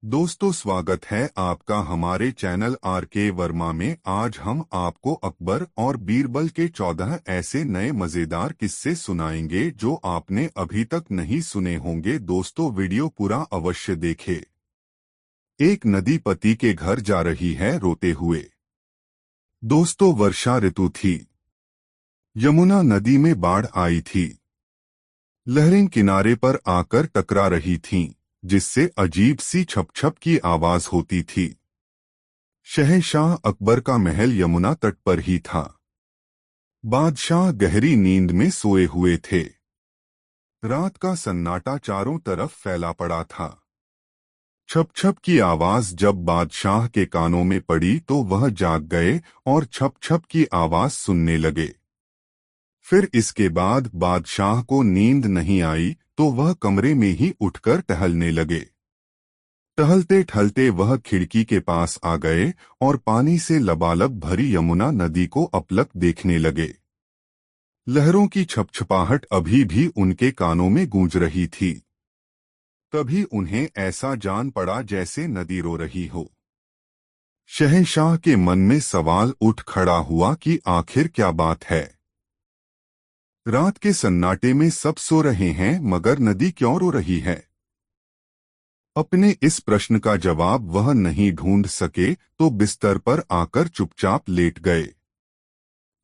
दोस्तों, स्वागत है आपका हमारे चैनल आर.के. वर्मा में। आज हम आपको अकबर और बीरबल के 14 ऐसे नए मजेदार किस्से सुनाएंगे जो आपने अभी तक नहीं सुने होंगे। दोस्तों, वीडियो पूरा अवश्य देखें। एक नदी पति के घर जा रही है रोते हुए। दोस्तों, वर्षा ऋतु थी। यमुना नदी में बाढ़ आई थी। लहरें किनारे पर आकर टकरा रही थीं, जिससे अजीब सी छप छप की आवाज होती थी। शहंशाह अकबर का महल यमुना तट पर ही था। बादशाह गहरी नींद में सोए हुए थे। रात का सन्नाटा चारों तरफ फैला पड़ा था। छप छप की आवाज जब बादशाह के कानों में पड़ी तो वह जाग गए और छप छप की आवाज सुनने लगे। फिर इसके बाद बादशाह को नींद नहीं आई तो वह कमरे में ही उठकर टहलने लगे। टहलते टहलते वह खिड़की के पास आ गए और पानी से लबालब भरी यमुना नदी को अपलक देखने लगे। लहरों की छपछपाहट अभी भी उनके कानों में गूंज रही थी। तभी उन्हें ऐसा जान पड़ा जैसे नदी रो रही हो। शहंशाह के मन में सवाल उठ खड़ा हुआ कि आखिर क्या बात है। रात के सन्नाटे में सब सो रहे हैं मगर नदी क्यों रो रही है। अपने इस प्रश्न का जवाब वह नहीं ढूंढ सके तो बिस्तर पर आकर चुपचाप लेट गए।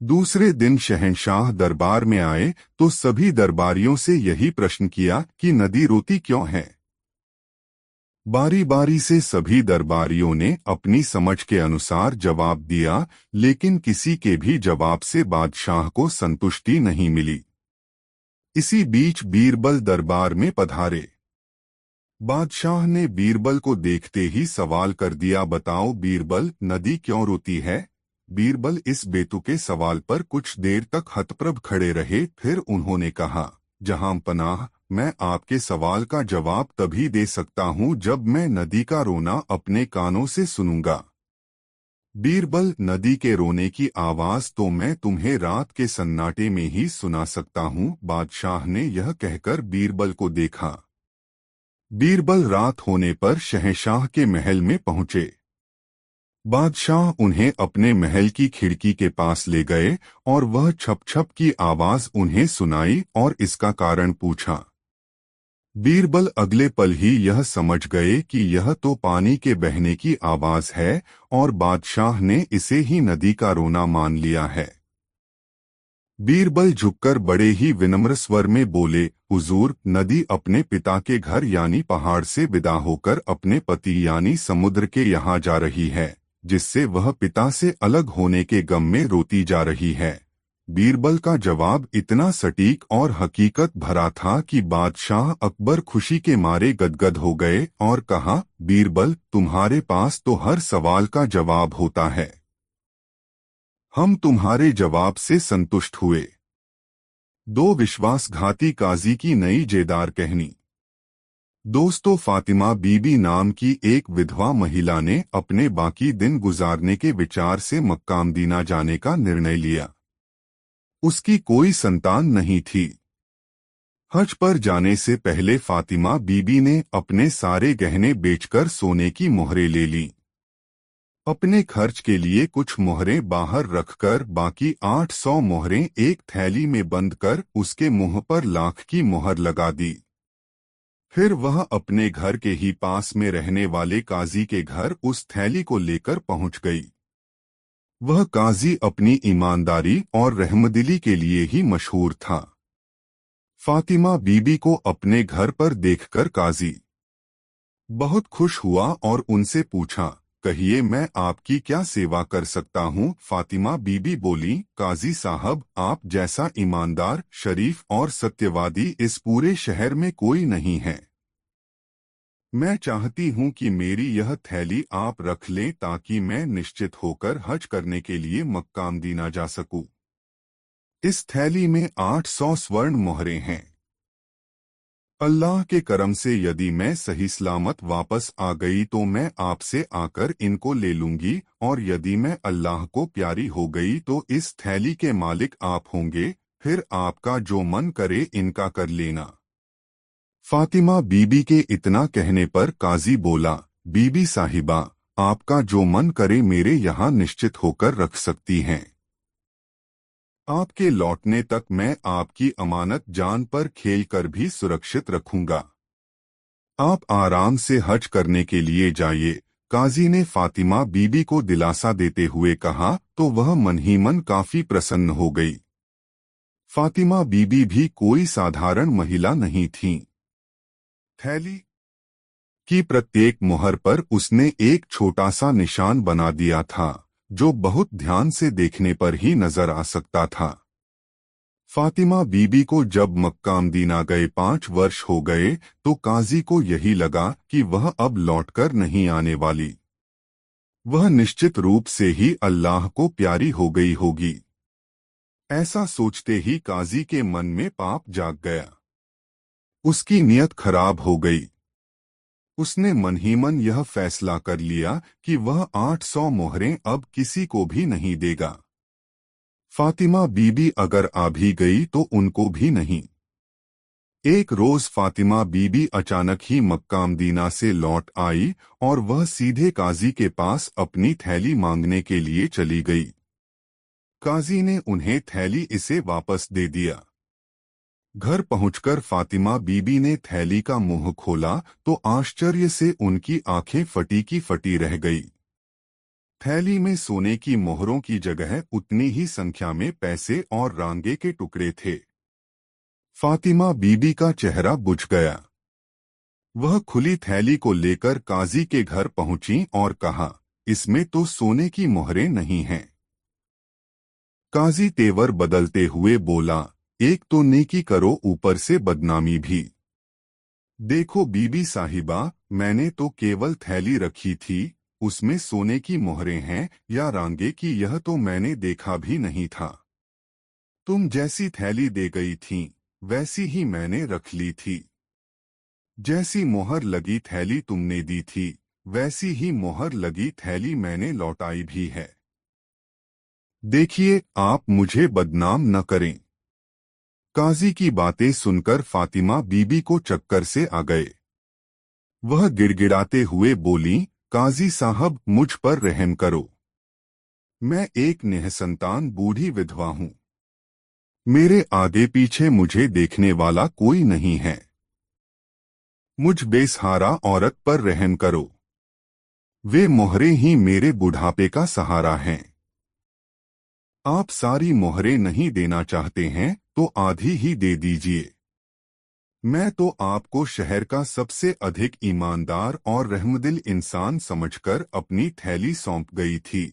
दूसरे दिन शहंशाह दरबार में आए तो सभी दरबारियों से यही प्रश्न किया कि नदी रोती क्यों है। बारी बारी से सभी दरबारियों ने अपनी समझ के अनुसार जवाब दिया, लेकिन किसी के भी जवाब से बादशाह को संतुष्टि नहीं मिली। इसी बीच बीरबल दरबार में पधारे। बादशाह ने बीरबल को देखते ही सवाल कर दिया, बताओ बीरबल, नदी क्यों रोती है। बीरबल इस बेतुके सवाल पर कुछ देर तक हतप्रभ खड़े रहे। फिर उन्होंने कहा, जहां पनाह, मैं आपके सवाल का जवाब तभी दे सकता हूं जब मैं नदी का रोना अपने कानों से सुनूंगा। बीरबल, नदी के रोने की आवाज तो मैं तुम्हें रात के सन्नाटे में ही सुना सकता हूं। बादशाह ने यह कहकर बीरबल को देखा। बीरबल रात होने पर शहंशाह के महल में पहुंचे। बादशाह उन्हें अपने महल की खिड़की के पास ले गए और वह छप छप की आवाज उन्हें सुनाई और इसका कारण पूछा। बीरबल अगले पल ही यह समझ गए कि यह तो पानी के बहने की आवाज है और बादशाह ने इसे ही नदी का रोना मान लिया है। बीरबल झुककर बड़े ही विनम्र स्वर में बोले, हुजूर, नदी अपने पिता के घर यानी पहाड़ से विदा होकर अपने पति यानी समुद्र के यहाँ जा रही है, जिससे वह पिता से अलग होने के गम में रोती जा रही है। बीरबल का जवाब इतना सटीक और हकीकत भरा था कि बादशाह अकबर खुशी के मारे गदगद हो गए और कहा, बीरबल, तुम्हारे पास तो हर सवाल का जवाब होता है। हम तुम्हारे जवाब से संतुष्ट हुए। दो विश्वासघाती काजी की नई जेदार कहनी। दोस्तों, फातिमा बीबी नाम की एक विधवा महिला ने अपने बाकी दिन गुजारने के विचार से मक्का मदीना जाने का निर्णय लिया। उसकी कोई संतान नहीं थी। हज पर जाने से पहले फातिमा बीबी ने अपने सारे गहने बेचकर सोने की मोहरें ले लीं। अपने खर्च के लिए कुछ मोहरें बाहर रखकर बाकी 800 मोहरें एक थैली में बंद कर उसके मुंह पर लाख की मोहर लगा दी। फिर वह अपने घर के ही पास में रहने वाले काजी के घर उस थैली को लेकर पहुंच गई। वह काजी अपनी ईमानदारी और रहमदिली के लिए ही मशहूर था। फातिमा बीबी को अपने घर पर देखकर काजी बहुत खुश हुआ और उनसे पूछा, कहिए, मैं आपकी क्या सेवा कर सकता हूँ। फातिमा बीबी बोली, काजी साहब, आप जैसा ईमानदार, शरीफ और सत्यवादी इस पूरे शहर में कोई नहीं है। मैं चाहती हूँ कि मेरी यह थैली आप रख लें ताकि मैं निश्चित होकर हज करने के लिए मक्का मदीना जा सकूं। इस थैली में 800 स्वर्ण मोहरें हैं। अल्लाह के करम से यदि मैं सही सलामत वापस आ गई तो मैं आपसे आकर इनको ले लूंगी, और यदि मैं अल्लाह को प्यारी हो गई तो इस थैली के मालिक आप होंगे। फिर आपका जो मन करे इनका कर लेना। फातिमा बीबी के इतना कहने पर काजी बोला, बीबी साहिबा, आपका जो मन करे मेरे यहाँ निश्चित होकर रख सकती हैं। आपके लौटने तक मैं आपकी अमानत जान पर खेल कर भी सुरक्षित रखूंगा। आप आराम से हज करने के लिए जाइए। काजी ने फातिमा बीबी को दिलासा देते हुए कहा तो वह मन ही मन काफी प्रसन्न हो गई। फातिमा बीबी भी कोई साधारण महिला नहीं थीं। थैली की प्रत्येक मोहर पर उसने एक छोटा सा निशान बना दिया था, जो बहुत ध्यान से देखने पर ही नजर आ सकता था। फातिमा बीबी को जब मक्का मदीना गए 5 वर्ष हो गए तो काजी को यही लगा कि वह अब लौटकर नहीं आने वाली। वह निश्चित रूप से ही अल्लाह को प्यारी हो गई होगी। ऐसा सोचते ही काजी के मन में पाप जाग गया। उसकी नीयत खराब हो गई। उसने मन ही मन यह फैसला कर लिया कि वह 800 मोहरें अब किसी को भी नहीं देगा। फातिमा बीबी अगर आ भी गई तो उनको भी नहीं। एक रोज फातिमा बीबी अचानक ही मक्का मदीना से लौट आई और वह सीधे काजी के पास अपनी थैली मांगने के लिए चली गई। काजी ने उन्हें थैली इसे वापस दे दिया। घर पहुंचकर फातिमा बीबी ने थैली का मुंह खोला तो आश्चर्य से उनकी आंखें फटी की फटी रह गई। थैली में सोने की मोहरों की जगह उतनी ही संख्या में पैसे और रांगे के टुकड़े थे। फातिमा बीबी का चेहरा बुझ गया। वह खुली थैली को लेकर काजी के घर पहुंची और कहा, इसमें तो सोने की मोहरें नहीं हैं। काजी तेवर बदलते हुए बोला, एक तो नेकी करो ऊपर से बदनामी भी। देखो बीबी साहिबा, मैंने तो केवल थैली रखी थी, उसमें सोने की मोहरें हैं या रांगे की यह तो मैंने देखा भी नहीं था। तुम जैसी थैली दे गई थीं, वैसी ही मैंने रख ली थी। जैसी मोहर लगी थैली तुमने दी थी, वैसी ही मोहर लगी थैली मैंने लौटाई भी है। देखिए, आप मुझे बदनाम न करें। काजी की बातें सुनकर फातिमा बीबी को चक्कर से आ गए। वह गिड़गिड़ाते हुए बोली, काजी साहब मुझ पर रहम करो। मैं एक निःसंतान बूढ़ी विधवा हूँ। मेरे आगे पीछे मुझे देखने वाला कोई नहीं है। मुझ बेसहारा औरत पर रहम करो। वे मोहरें ही मेरे बुढ़ापे का सहारा हैं। आप सारी मोहरें नहीं देना चाहते हैं तो आधी ही दे दीजिए। मैं तो आपको शहर का सबसे अधिक ईमानदार और रहमदिल इंसान समझकर अपनी थैली सौंप गई थी।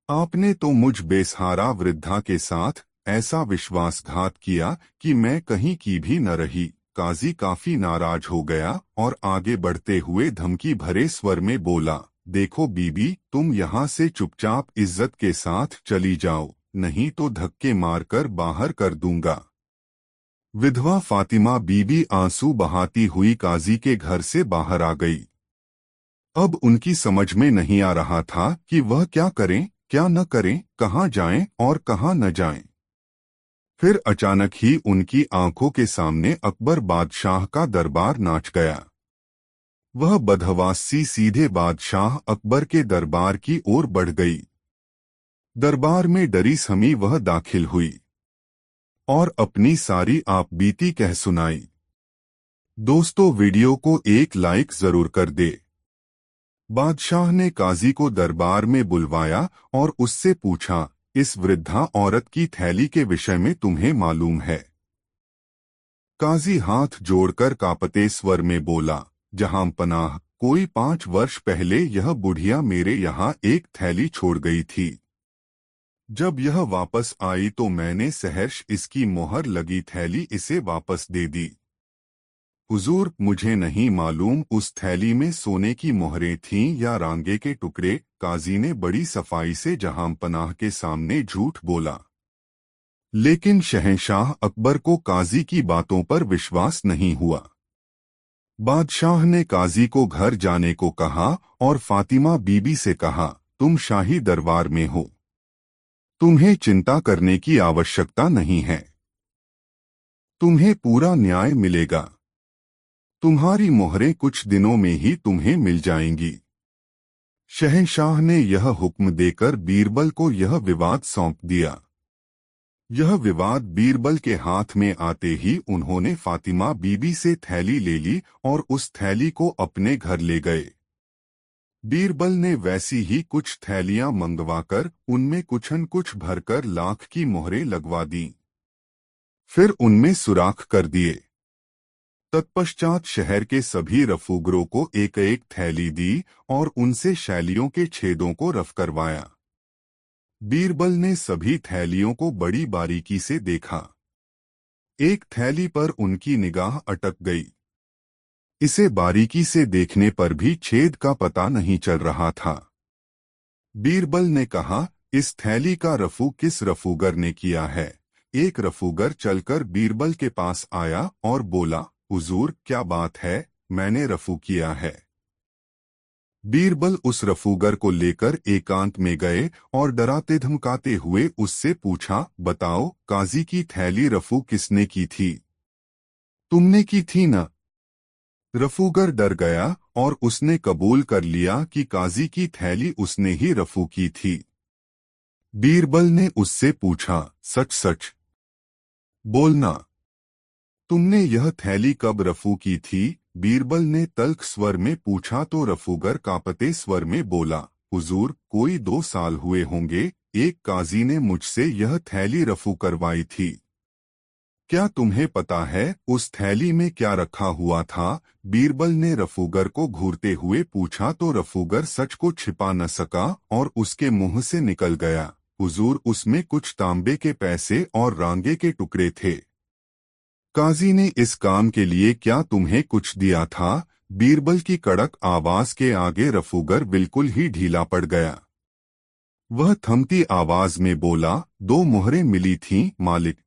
आपने तो मुझ बेसहारा वृद्धा के साथ ऐसा विश्वासघात किया कि मैं कहीं की भी न रही। काजी काफी नाराज हो गया और आगे बढ़ते हुए धमकी भरे स्वर में बोला, देखो बीबी, तुम यहाँ से चुपचाप इज्जत के साथ चली जाओ, नहीं तो धक्के मारकर बाहर कर दूंगा। विधवा फातिमा बीबी आंसू बहाती हुई काजी के घर से बाहर आ गई। अब उनकी समझ में नहीं आ रहा था कि वह क्या करें, क्या न करें, कहाँ जाएं और कहाँ न जाएं। फिर अचानक ही उनकी आंखों के सामने अकबर बादशाह का दरबार नाच गया। वह बदहवासी सीधे बादशाह अकबर के दरबार की ओर बढ़ गई। दरबार में डरी समी वह दाखिल हुई और अपनी सारी आपबीती कह सुनाई। दोस्तों, वीडियो को एक लाइक जरूर कर दे। बादशाह ने काजी को दरबार में बुलवाया और उससे पूछा, इस वृद्धा औरत की थैली के विषय में तुम्हें मालूम है? काजी हाथ जोड़कर कांपते स्वर में बोला, जहां पनाह, कोई 5 वर्ष पहले यह बुढ़िया मेरे यहाँ एक थैली छोड़ गई थी। जब यह वापस आई तो मैंने सहर्ष इसकी मोहर लगी थैली इसे वापस दे दी। हुजूर, मुझे नहीं मालूम उस थैली में सोने की मोहरें थीं या रांगे के टुकड़े। काजी ने बड़ी सफाई से जहां पनाह के सामने झूठ बोला। लेकिन शहंशाह अकबर को काजी की बातों पर विश्वास नहीं हुआ। बादशाह ने काजी को घर जाने को कहा और फातिमा बीबी से कहा, तुम शाही दरबार में हो, तुम्हें चिंता करने की आवश्यकता नहीं है। तुम्हें पूरा न्याय मिलेगा। तुम्हारी मोहरें कुछ दिनों में ही तुम्हें मिल जाएंगी। शहंशाह ने यह हुक्म देकर बीरबल को यह विवाद सौंप दिया। यह विवाद बीरबल के हाथ में आते ही उन्होंने फातिमा बीबी से थैली ले ली और उस थैली को अपने घर ले गए। बीरबल ने वैसी ही कुछ थैलियां मंगवाकर उनमें कुछन कुछ भरकर लाख की मोहरें लगवा दी। फिर उनमें सुराख कर दिए। तत्पश्चात शहर के सभी रफूगरों को एक एक थैली दी और उनसे शैलियों के छेदों को रफ करवाया। बीरबल ने सभी थैलियों को बड़ी बारीकी से देखा। एक थैली पर उनकी निगाह अटक गई। इसे बारीकी से देखने पर भी छेद का पता नहीं चल रहा था। बीरबल ने कहा, इस थैली का रफू किस रफूगर ने किया है? एक रफूगर चलकर बीरबल के पास आया और बोला, हुजूर, क्या बात है, मैंने रफू किया है। बीरबल उस रफूगर को लेकर एकांत में गए और डराते धमकाते हुए उससे पूछा, बताओ, काजी की थैली रफू किसने की थी? तुमने की थी न? रफूगर डर गया और उसने कबूल कर लिया कि काजी की थैली उसने ही रफू की थी। बीरबल ने उससे पूछा, सच सच बोलना, तुमने यह थैली कब रफू की थी? बीरबल ने तल्ख स्वर में पूछा तो रफूगर कांपते स्वर में बोला, हुजूर, कोई 2 साल हुए होंगे, एक काजी ने मुझसे यह थैली रफू करवाई थी। क्या तुम्हें पता है उस थैली में क्या रखा हुआ था? बीरबल ने रफूगर को घूरते हुए पूछा तो रफूगर सच को छिपा न सका और उसके मुंह से निकल गया, हुजूर, उसमें कुछ तांबे के पैसे और रांगे के टुकड़े थे। काजी ने इस काम के लिए क्या तुम्हें कुछ दिया था? बीरबल की कड़क आवाज के आगे रफूगर बिल्कुल ही ढीला पड़ गया। वह थमती आवाज में बोला, 2 मोहरें मिली थीं, मालिक।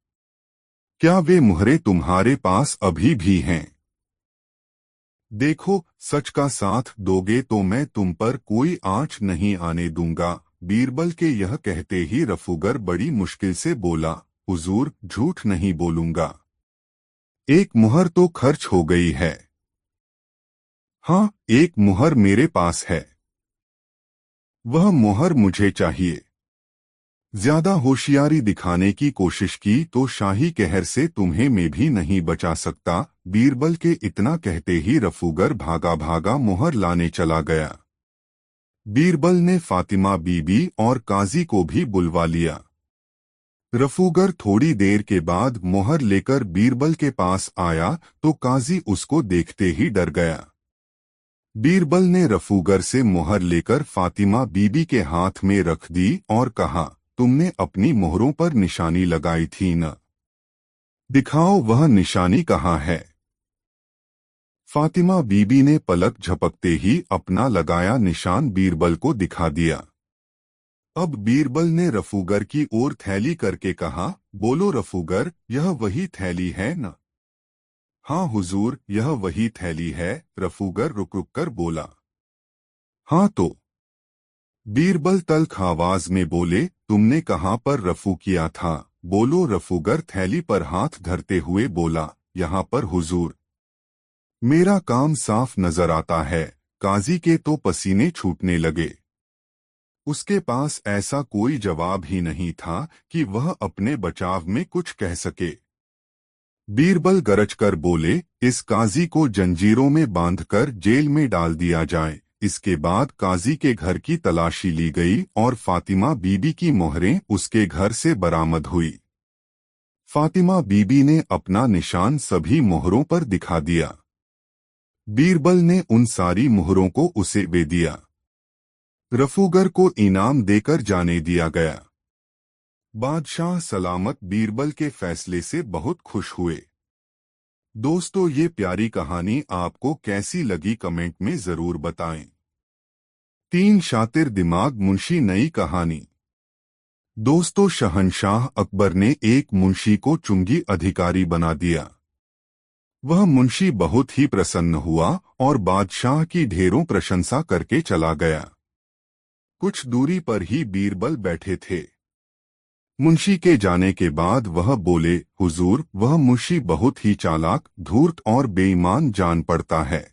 क्या वे मोहरें तुम्हारे पास अभी भी हैं? देखो, सच का साथ दोगे तो मैं तुम पर कोई आंच नहीं आने दूंगा। बीरबल के यह कहते ही रफूगर बड़ी मुश्किल से बोला, हुजूर, झूठ नहीं बोलूंगा। एक मुहर तो खर्च हो गई है। हाँ, एक मुहर मेरे पास है। वह मुहर मुझे चाहिए। ज्यादा होशियारी दिखाने की कोशिश की तो शाही कहर से तुम्हें मैं भी नहीं बचा सकता। बीरबल के इतना कहते ही रफूगर भागा भागा मुहर लाने चला गया। बीरबल ने फातिमा बीबी और काजी को भी बुलवा लिया। रफूगर थोड़ी देर के बाद मुहर लेकर बीरबल के पास आया तो काजी उसको देखते ही डर गया। बीरबल ने रफूगर से मुहर लेकर फातिमा बीबी के हाथ में रख दी और कहा, तुमने अपनी मोहरों पर निशानी लगाई थी न? दिखाओ वह निशानी कहाँ है। फातिमा बीबी ने पलक झपकते ही अपना लगाया निशान बीरबल को दिखा दिया। अब बीरबल ने रफूगर की ओर थैली करके कहा, बोलो रफूगर, यह वही थैली है न? हाँ हुजूर, यह वही थैली है। रफूगर रुक रुक कर बोला। हाँ तो? बीरबल तल्ख आवाज में बोले, तुमने कहाँ पर रफू किया था? बोलो। रफूगर थैली पर हाथ धरते हुए बोला, यहाँ पर हुजूर। मेरा काम साफ नजर आता है। काजी के तो पसीने छूटने लगे। उसके पास ऐसा कोई जवाब ही नहीं था कि वह अपने बचाव में कुछ कह सके। बीरबल गरजकर बोले, इस काजी को जंजीरों में बांधकर जेल में डाल दिया जाए। इसके बाद काजी के घर की तलाशी ली गई और फातिमा बीबी की मोहरें उसके घर से बरामद हुई। फातिमा बीबी ने अपना निशान सभी मोहरों पर दिखा दिया। बीरबल ने उन सारी मोहरों को उसे दे दिया। रफूगर को इनाम देकर जाने दिया गया। बादशाह सलामत बीरबल के फैसले से बहुत खुश हुए। दोस्तों, ये प्यारी कहानी आपको कैसी लगी कमेंट में जरूर बताएं। 3 शातिर दिमाग मुंशी नई कहानी। दोस्तों, शहंशाह अकबर ने एक मुंशी को चुंगी अधिकारी बना दिया। वह मुंशी बहुत ही प्रसन्न हुआ और बादशाह की ढेरों प्रशंसा करके चला गया। कुछ दूरी पर ही बीरबल बैठे थे। मुंशी के जाने के बाद वह बोले, हुजूर, वह मुंशी बहुत ही चालाक, धूर्त और बेईमान जान पड़ता है।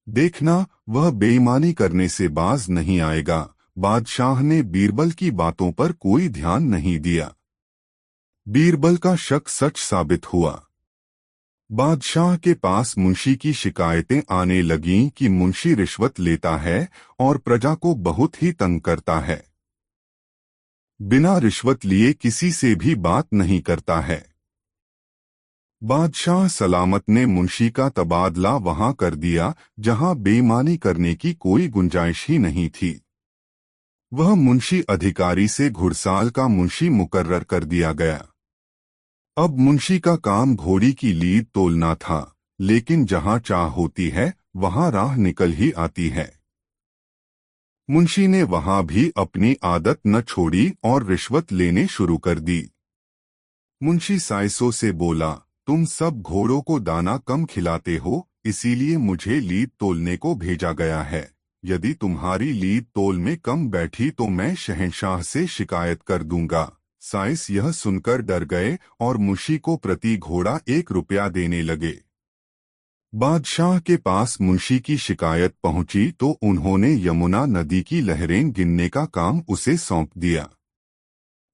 देखना, वह बेईमानी करने से बाज नहीं आएगा। बादशाह ने बीरबल की बातों पर कोई ध्यान नहीं दिया। बीरबल का शक सच साबित हुआ। बादशाह के पास मुंशी की शिकायतें आने लगीं कि मुंशी रिश्वत लेता है और प्रजा को बहुत ही तंग करता है। बिना रिश्वत लिए किसी से भी बात नहीं करता है। बादशाह सलामत ने मुंशी का तबादला वहां कर दिया जहां बेईमानी करने की कोई गुंजाइश ही नहीं थी। वह मुंशी अधिकारी से घुड़साल का मुंशी मुकर्रर कर दिया गया। अब मुंशी का काम घोड़ी की लीद तोलना था, लेकिन जहां चाह होती है वहां राह निकल ही आती है। मुंशी ने वहां भी अपनी आदत न छोड़ी और रिश्वत लेने शुरू कर दी। मुंशी साइसों से बोला, तुम सब घोड़ों को दाना कम खिलाते हो, इसीलिए मुझे लीद तोलने को भेजा गया है। यदि तुम्हारी लीद तोल में कम बैठी तो मैं शहंशाह से शिकायत कर दूंगा। साइस यह सुनकर डर गए और मुंशी को प्रति घोड़ा 1 रुपया देने लगे। बादशाह के पास मुंशी की शिकायत पहुंची तो उन्होंने यमुना नदी की लहरें गिनने का काम उसे सौंप दिया।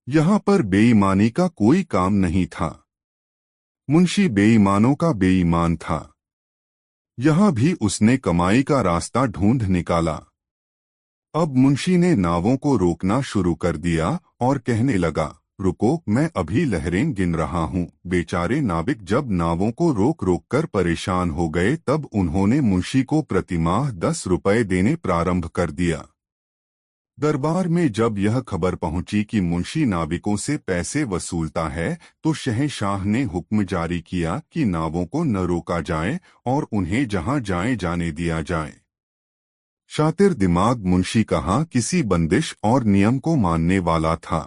यहाँ पर बेईमानी का कोई काम नहीं था। मुंशी बेईमानों का बेईमान था। यहाँ भी उसने कमाई का रास्ता ढूंढ निकाला। अब मुंशी ने नावों को रोकना शुरू कर दिया और कहने लगा, रुको, मैं अभी लहरें गिन रहा हूँ। बेचारे नाविक जब नावों को रोक रोक कर परेशान हो गए तब उन्होंने मुंशी को प्रतिमाह 10 रुपए देने प्रारंभ कर दिया। दरबार में जब यह खबर पहुंची कि मुंशी नाविकों से पैसे वसूलता है तो शहंशाह ने हुक्म जारी किया कि नावों को न रोका जाए और उन्हें जहां जाए जाने दिया जाए। शातिर दिमाग मुंशी कहाँ किसी बंदिश और नियम को मानने वाला था।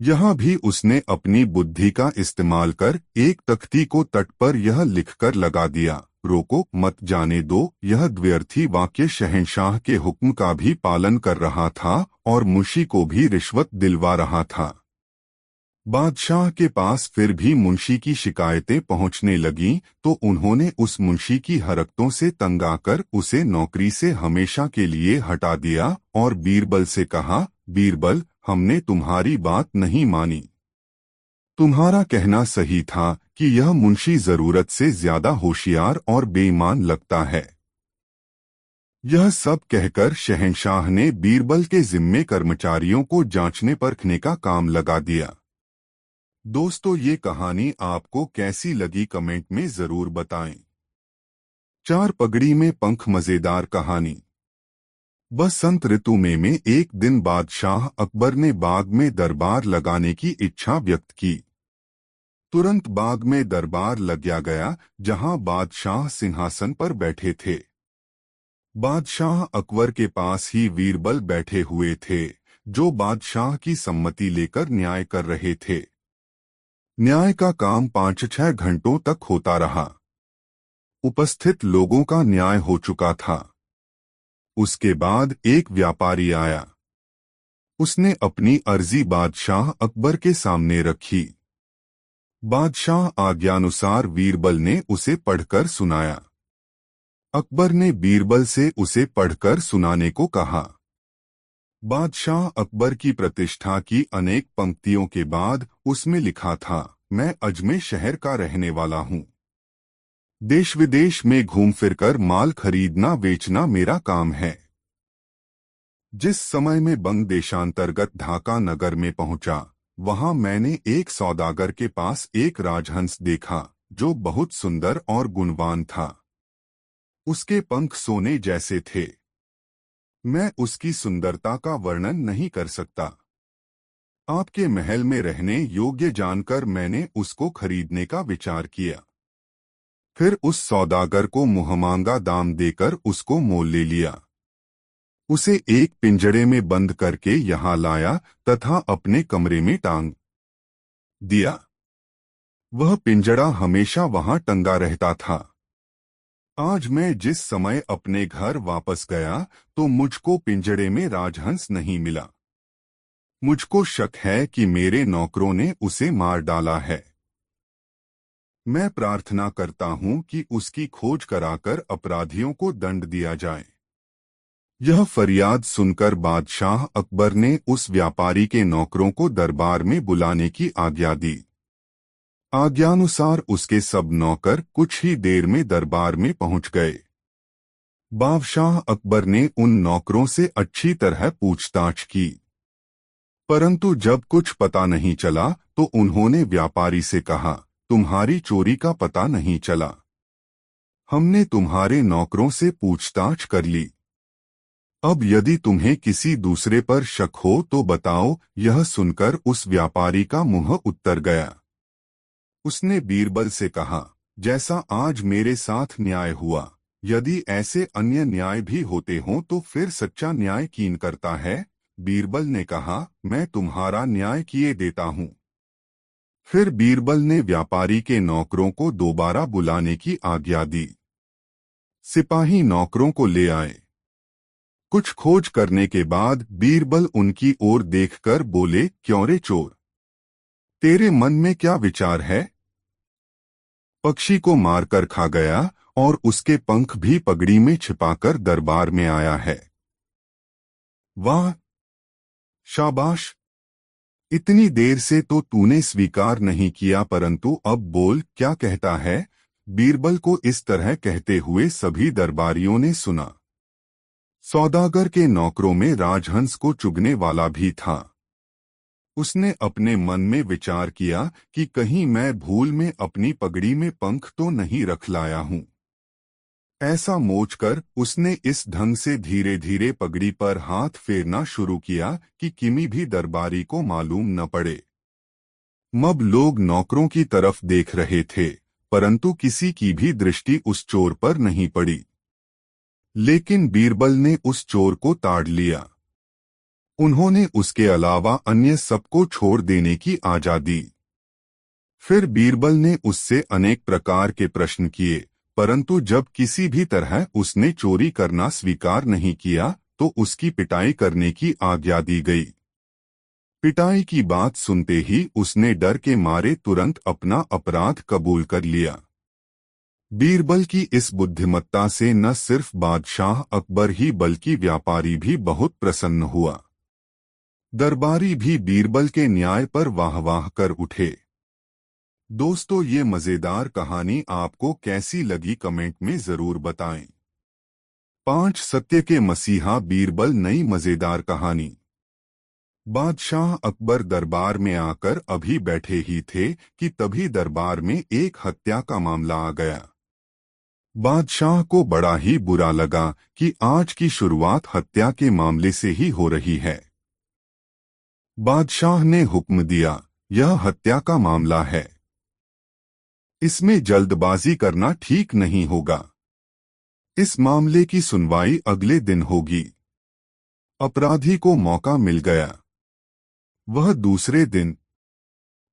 यहाँ भी उसने अपनी बुद्धि का इस्तेमाल कर एक तख्ती को तट पर यह लिखकर लगा दिया, रोको मत जाने दो। यह द्व्यर्थी वाक्य शहंशाह के हुक्म का भी पालन कर रहा था और मुंशी को भी रिश्वत दिलवा रहा था। बादशाह के पास फिर भी मुंशी की शिकायतें पहुंचने लगीं तो उन्होंने उस मुंशी की हरकतों से तंग आकर उसे नौकरी से हमेशा के लिए हटा दिया और बीरबल से कहा, बीरबल, हमने तुम्हारी बात नहीं मानी। तुम्हारा कहना सही था कि यह मुंशी जरूरत से ज्यादा होशियार और बेईमान लगता है। यह सब कहकर शहंशाह ने बीरबल के जिम्मे कर्मचारियों को जांचने परखने का काम लगा दिया। दोस्तों, ये कहानी आपको कैसी लगी कमेंट में जरूर बताएं। 4 पगड़ी में पंख मजेदार कहानी। बसंत ऋतु में एक दिन बादशाह अकबर ने बाग में दरबार लगाने की इच्छा व्यक्त की। तुरंत बाग में दरबार लग गया जहां बादशाह सिंहासन पर बैठे थे। बादशाह अकबर के पास ही बीरबल बैठे हुए थे जो बादशाह की सम्मति लेकर न्याय कर रहे थे। न्याय का काम 5-6 घंटों तक होता रहा। उपस्थित लोगों का न्याय हो चुका था। उसके बाद एक व्यापारी आया। उसने अपनी अर्जी बादशाह अकबर के सामने रखी। बादशाह आज्ञानुसार बीरबल ने उसे पढ़कर सुनाया। अकबर ने बीरबल से उसे पढ़कर सुनाने को कहा। बादशाह अकबर की प्रतिष्ठा की अनेक पंक्तियों के बाद उसमें लिखा था, मैं अजमेर शहर का रहने वाला हूँ। देश विदेश में घूम फिरकर माल खरीदना बेचना मेरा काम है। जिस समय में बंग देशांतर्गत ढाका नगर में पहुंचा, वहां मैंने एक सौदागर के पास एक राजहंस देखा जो बहुत सुंदर और गुणवान था। उसके पंख सोने जैसे थे। मैं उसकी सुंदरता का वर्णन नहीं कर सकता। आपके महल में रहने योग्य जानकर मैंने उसको खरीदने का विचार किया। फिर उस सौदागर को मुहमांगा दाम देकर उसको मोल ले लिया। उसे एक पिंजड़े में बंद करके यहाँ लाया तथा अपने कमरे में टांग दिया। वह पिंजड़ा हमेशा वहां टंगा रहता था। आज मैं जिस समय अपने घर वापस गया तो मुझको पिंजड़े में राजहंस नहीं मिला। मुझको शक है कि मेरे नौकरों ने उसे मार डाला है। मैं प्रार्थना करता हूं कि उसकी खोज कराकर अपराधियों को दंड दिया जाए। यह फरियाद सुनकर बादशाह अकबर ने उस व्यापारी के नौकरों को दरबार में बुलाने की आज्ञा दी। आज्ञानुसार उसके सब नौकर कुछ ही देर में दरबार में पहुंच गए। बादशाह अकबर ने उन नौकरों से अच्छी तरह पूछताछ की, परंतु जब कुछ पता नहीं चला तो उन्होंने व्यापारी से कहा, तुम्हारी चोरी का पता नहीं चला। हमने तुम्हारे नौकरों से पूछताछ कर ली। अब यदि तुम्हें किसी दूसरे पर शक हो तो बताओ। यह सुनकर उस व्यापारी का मुंह उत्तर गया। उसने बीरबल से कहा, जैसा आज मेरे साथ न्याय हुआ, यदि ऐसे अन्य न्याय भी होते हों तो फिर सच्चा न्याय कीन करता है। बीरबल ने कहा, मैं तुम्हारा न्याय किए देता हूँ। फिर बीरबल ने व्यापारी के नौकरों को दोबारा बुलाने की आज्ञा दी। सिपाही नौकरों को ले आए। कुछ खोज करने के बाद बीरबल उनकी ओर देखकर बोले, क्यों रे चोर, तेरे मन में क्या विचार है? पक्षी को मारकर खा गया और उसके पंख भी पगड़ी में छिपाकर दरबार में आया है। वाह, शाबाश! इतनी देर से तो तूने स्वीकार नहीं किया, परंतु अब बोल, क्या कहता है? बीरबल को इस तरह कहते हुए सभी दरबारियों ने सुना। सौदागर के नौकरों में राजहंस को चुगने वाला भी था। उसने अपने मन में विचार किया कि कहीं मैं भूल में अपनी पगड़ी में पंख तो नहीं रख लाया हूं। ऐसा सोचकर उसने इस ढंग से धीरे धीरे पगड़ी पर हाथ फेरना शुरू किया कि किमी भी दरबारी को मालूम न पड़े। मब लोग नौकरों की तरफ देख रहे थे, परंतु किसी की भी दृष्टि उस चोर पर नहीं पड़ी। लेकिन बीरबल ने उस चोर को ताड़ लिया। उन्होंने उसके अलावा अन्य सबको छोड़ देने की आज्ञा दी। फिर बीरबल ने उससे अनेक प्रकार के प्रश्न किए, परंतु जब किसी भी तरह उसने चोरी करना स्वीकार नहीं किया तो उसकी पिटाई करने की आज्ञा दी गई। पिटाई की बात सुनते ही उसने डर के मारे तुरंत अपना अपराध कबूल कर लिया। बीरबल की इस बुद्धिमत्ता से न सिर्फ बादशाह अकबर ही बल्कि व्यापारी भी बहुत प्रसन्न हुआ। दरबारी भी बीरबल के न्याय पर वाह वाह कर उठे। दोस्तों, ये मजेदार कहानी आपको कैसी लगी कमेंट में जरूर बताएं। 5 सत्य के मसीहा बीरबल नई मजेदार कहानी। बादशाह अकबर दरबार में आकर अभी बैठे ही थे कि तभी दरबार में एक हत्या का मामला आ गया। बादशाह को बड़ा ही बुरा लगा कि आज की शुरुआत हत्या के मामले से ही हो रही है। बादशाह ने हुक्म दिया, यह हत्या का मामला है, इसमें जल्दबाजी करना ठीक नहीं होगा। इस मामले की सुनवाई अगले दिन होगी। अपराधी को मौका मिल गया। वह दूसरे दिन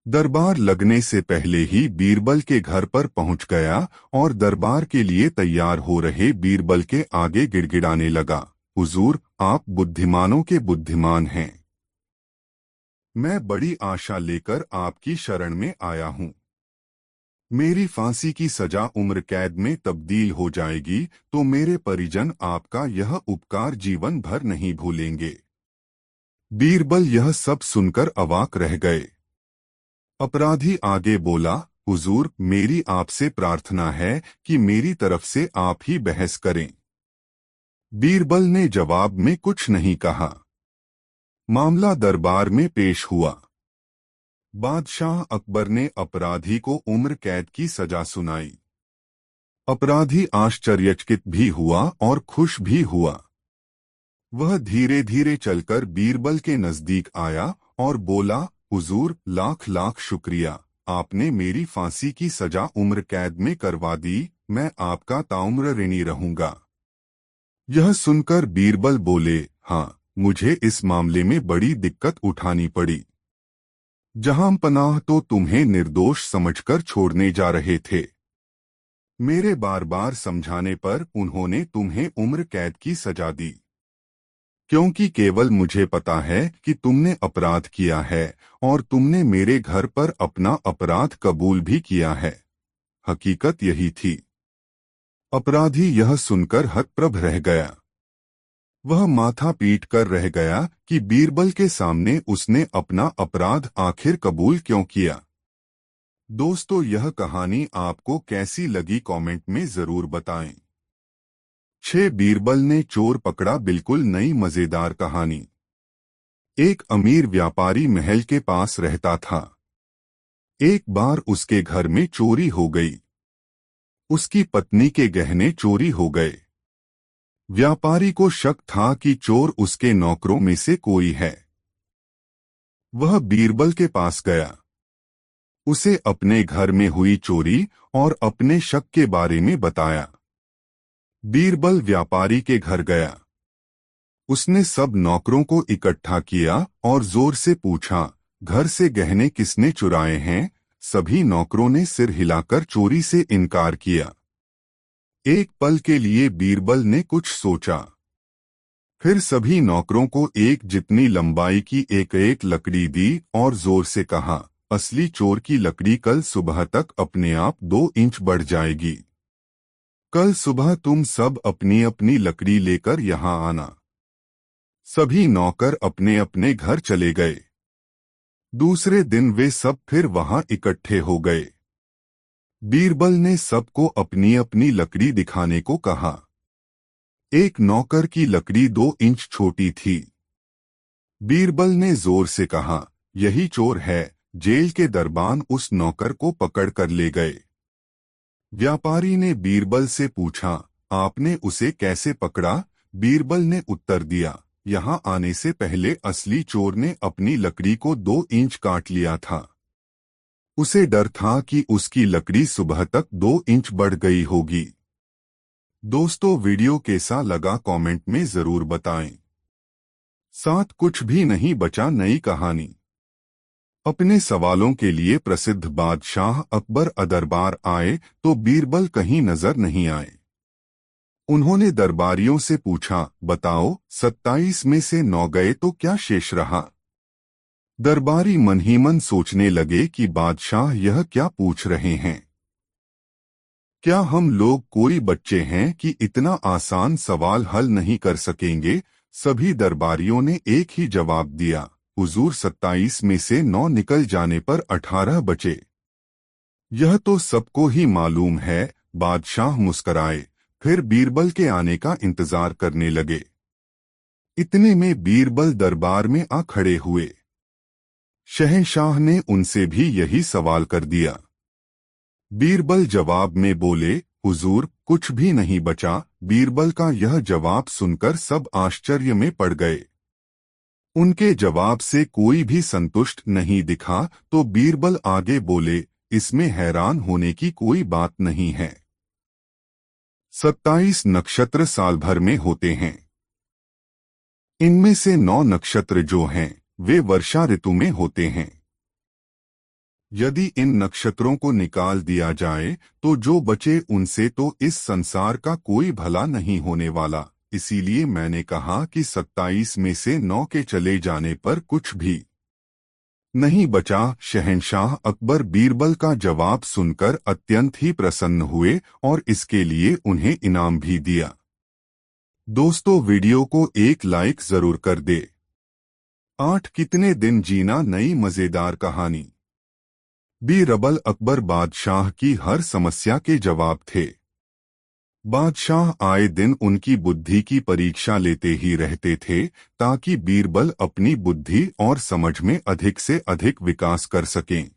दरबार लगने से पहले ही बीरबल के घर पर पहुंच गया और दरबार के लिए तैयार हो रहे बीरबल के आगे गिड़गिड़ाने लगा, हुजूर, आप बुद्धिमानों के बुद्धिमान हैं। मैं बड़ी आशा लेकर आपकी शरण में आया हूं। मेरी फांसी की सजा उम्र कैद में तब्दील हो जाएगी तो मेरे परिजन आपका यह उपकार जीवन भर नहीं भूलेंगे। बीरबल यह सब सुनकर अवाक रह गए। अपराधी आगे बोला, हुजूर, मेरी आपसे प्रार्थना है कि मेरी तरफ से आप ही बहस करें। बीरबल ने जवाब में कुछ नहीं कहा। मामला दरबार में पेश हुआ। बादशाह अकबर ने अपराधी को उम्र कैद की सजा सुनाई। अपराधी आश्चर्यचकित भी हुआ और खुश भी हुआ। वह धीरे धीरे चलकर बीरबल के नजदीक आया और बोला, हुजूर, लाख लाख शुक्रिया, आपने मेरी फांसी की सजा उम्र कैद में करवा दी। मैं आपका ताउम्र ऋणी रहूंगा। यह सुनकर बीरबल बोले, हाँ, मुझे इस मामले में बड़ी दिक्कत उठानी पड़ी। जहां पनाह तो तुम्हें निर्दोष समझकर छोड़ने जा रहे थे। मेरे बार बार समझाने पर उन्होंने तुम्हें उम्र कैद की सजा दी। क्योंकि केवल मुझे पता है कि तुमने अपराध किया है और तुमने मेरे घर पर अपना अपराध कबूल भी किया है। हकीकत यही थी। अपराधी यह सुनकर हतप्रभ रह गया। वह माथा पीट कर रह गया कि बीरबल के सामने उसने अपना अपराध आखिर कबूल क्यों किया। दोस्तों, यह कहानी आपको कैसी लगी कमेंट में जरूर बताएं। 6 बीरबल ने चोर पकड़ा बिल्कुल नई मजेदार कहानी। एक अमीर व्यापारी महल के पास रहता था। एक बार उसके घर में चोरी हो गई। उसकी पत्नी के गहने चोरी हो गए। व्यापारी को शक था कि चोर उसके नौकरों में से कोई है। वह बीरबल के पास गया। उसे अपने घर में हुई चोरी और अपने शक के बारे में बताया। बीरबल व्यापारी के घर गया। उसने सब नौकरों को इकट्ठा किया और जोर से पूछा, घर से गहने किसने चुराए हैं? सभी नौकरों ने सिर हिलाकर चोरी से इनकार किया। एक पल के लिए बीरबल ने कुछ सोचा। फिर सभी नौकरों को एक जितनी लंबाई की एक एक लकड़ी दी और जोर से कहा, असली चोर की लकड़ी कल सुबह तक अपने आप 2 इंच बढ़ जाएगी। कल सुबह तुम सब अपनी अपनी लकड़ी लेकर यहाँ आना। सभी नौकर अपने अपने घर चले गए। दूसरे दिन वे सब फिर वहां इकट्ठे हो गए। बीरबल ने सबको अपनी अपनी लकड़ी दिखाने को कहा। एक नौकर की लकड़ी 2 इंच छोटी थी। बीरबल ने जोर से कहा, यही चोर है। जेल के दरबान उस नौकर को पकड़ कर ले गए। व्यापारी ने बीरबल से पूछा, आपने उसे कैसे पकड़ा? बीरबल ने उत्तर दिया, यहाँ आने से पहले असली चोर ने अपनी लकड़ी को 2 इंच काट लिया था। उसे डर था कि उसकी लकड़ी सुबह तक 2 इंच बढ़ गई होगी। दोस्तों, वीडियो कैसा लगा कमेंट में जरूर बताएं। साथ कुछ भी नहीं बचा नई कहानी। अपने सवालों के लिए प्रसिद्ध बादशाह अकबर दरबार आए तो बीरबल कहीं नजर नहीं आए। उन्होंने दरबारियों से पूछा, बताओ 27 में से 9 गए तो क्या शेष रहा? दरबारी मन ही मन सोचने लगे कि बादशाह यह क्या पूछ रहे हैं। क्या हम लोग कोई बच्चे हैं कि इतना आसान सवाल हल नहीं कर सकेंगे? सभी दरबारियों ने एक ही जवाब दिया, हुजूर 27 में से 9 निकल जाने पर 18 बचे। यह तो सबको ही मालूम है। बादशाह मुस्कराए, फिर बीरबल के आने का इंतजार करने लगे। इतने में बीरबल दरबार में आ खड़े हुए। शहंशाह ने उनसे भी यही सवाल कर दिया। बीरबल जवाब में बोले, हुजूर कुछ भी नहीं बचा। बीरबल का यह जवाब सुनकर सब आश्चर्य में पड़ गए। उनके जवाब से कोई भी संतुष्ट नहीं दिखा तो बीरबल आगे बोले, इसमें हैरान होने की कोई बात नहीं है। 27 नक्षत्र साल भर में होते हैं। इनमें से 9 नक्षत्र जो हैं वे वर्षा ऋतु में होते हैं। यदि इन नक्षत्रों को निकाल दिया जाए तो जो बचे उनसे तो इस संसार का कोई भला नहीं होने वाला। इसीलिए मैंने कहा कि 27 में से 9 के चले जाने पर कुछ भी नहीं बचा। शहंशाह अकबर बीरबल का जवाब सुनकर अत्यंत ही प्रसन्न हुए और इसके लिए उन्हें इनाम भी दिया। दोस्तों, वीडियो को एक लाइक जरूर कर दे। 8 कितने दिन जीना नई मजेदार कहानी। बीरबल अकबर बादशाह की हर समस्या के जवाब थे। बादशाह आए दिन उनकी बुद्धि की परीक्षा लेते ही रहते थे ताकि बीरबल अपनी बुद्धि और समझ में अधिक से अधिक विकास कर सकें।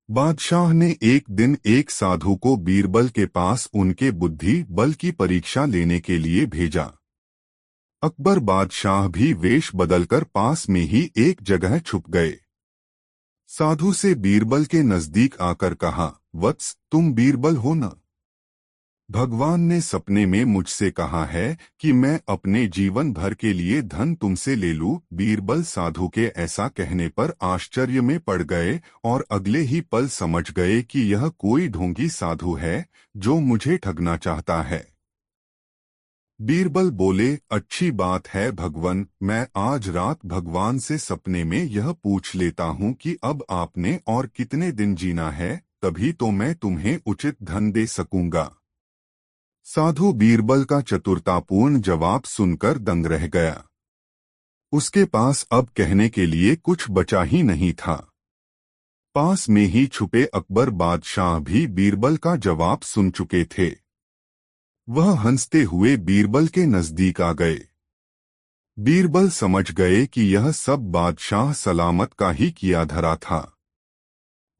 बादशाह ने एक दिन एक साधु को बीरबल के पास उनके बुद्धि बल की परीक्षा लेने के लिए भेजा। अकबर बादशाह भी वेश बदलकर पास में ही एक जगह छुप गए। साधु से बीरबल के नजदीक आकर कहा, वत्स तुम बीरबल हो न? भगवान ने सपने में मुझसे कहा है कि मैं अपने जीवन भर के लिए धन तुमसे ले लूं। बीरबल साधु के ऐसा कहने पर आश्चर्य में पड़ गए और अगले ही पल समझ गए कि यह कोई ढोंगी साधु है जो मुझे ठगना चाहता है। बीरबल बोले, अच्छी बात है भगवन, मैं आज रात भगवान से सपने में यह पूछ लेता हूँ कि अब आपने और कितने दिन जीना है, तभी तो मैं तुम्हें उचित धन दे सकूंगा। साधु बीरबल का चतुरतापूर्ण जवाब सुनकर दंग रह गया। उसके पास अब कहने के लिए कुछ बचा ही नहीं था। पास में ही छुपे अकबर बादशाह भी बीरबल का जवाब सुन चुके थे। वह हंसते हुए बीरबल के नजदीक आ गए। बीरबल समझ गए कि यह सब बादशाह सलामत का ही किया धरा था।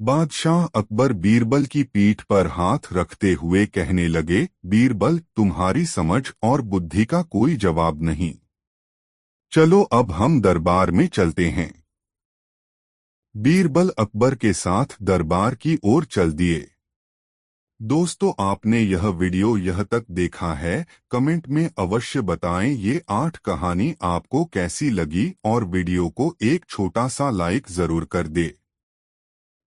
बादशाह अकबर बीरबल की पीठ पर हाथ रखते हुए कहने लगे, बीरबल, तुम्हारी समझ और बुद्धि का कोई जवाब नहीं। चलो अब हम दरबार में चलते हैं। बीरबल अकबर के साथ दरबार की ओर चल दिए। दोस्तों, आपने यह वीडियो यह तक देखा है, कमेंट में अवश्य बताएं ये 8 कहानी आपको कैसी लगी और वीडियो को एक छोटा सा लाइक जरूर कर दे।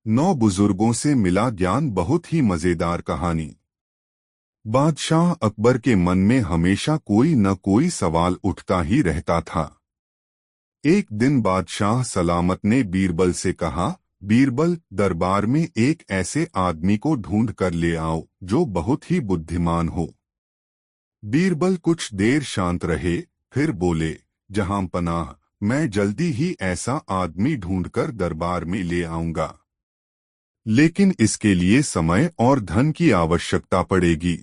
9 बुजुर्गों से मिला ज्ञान, बहुत ही मजेदार कहानी। बादशाह अकबर के मन में हमेशा कोई न कोई सवाल उठता ही रहता था। एक दिन बादशाह सलामत ने बीरबल से कहा, बीरबल, दरबार में एक ऐसे आदमी को ढूंढ कर ले आओ जो बहुत ही बुद्धिमान हो। बीरबल कुछ देर शांत रहे, फिर बोले, जहां पनाह, मैं जल्दी ही ऐसा आदमी ढूंढकर दरबार में ले आऊंगा, लेकिन इसके लिए समय और धन की आवश्यकता पड़ेगी।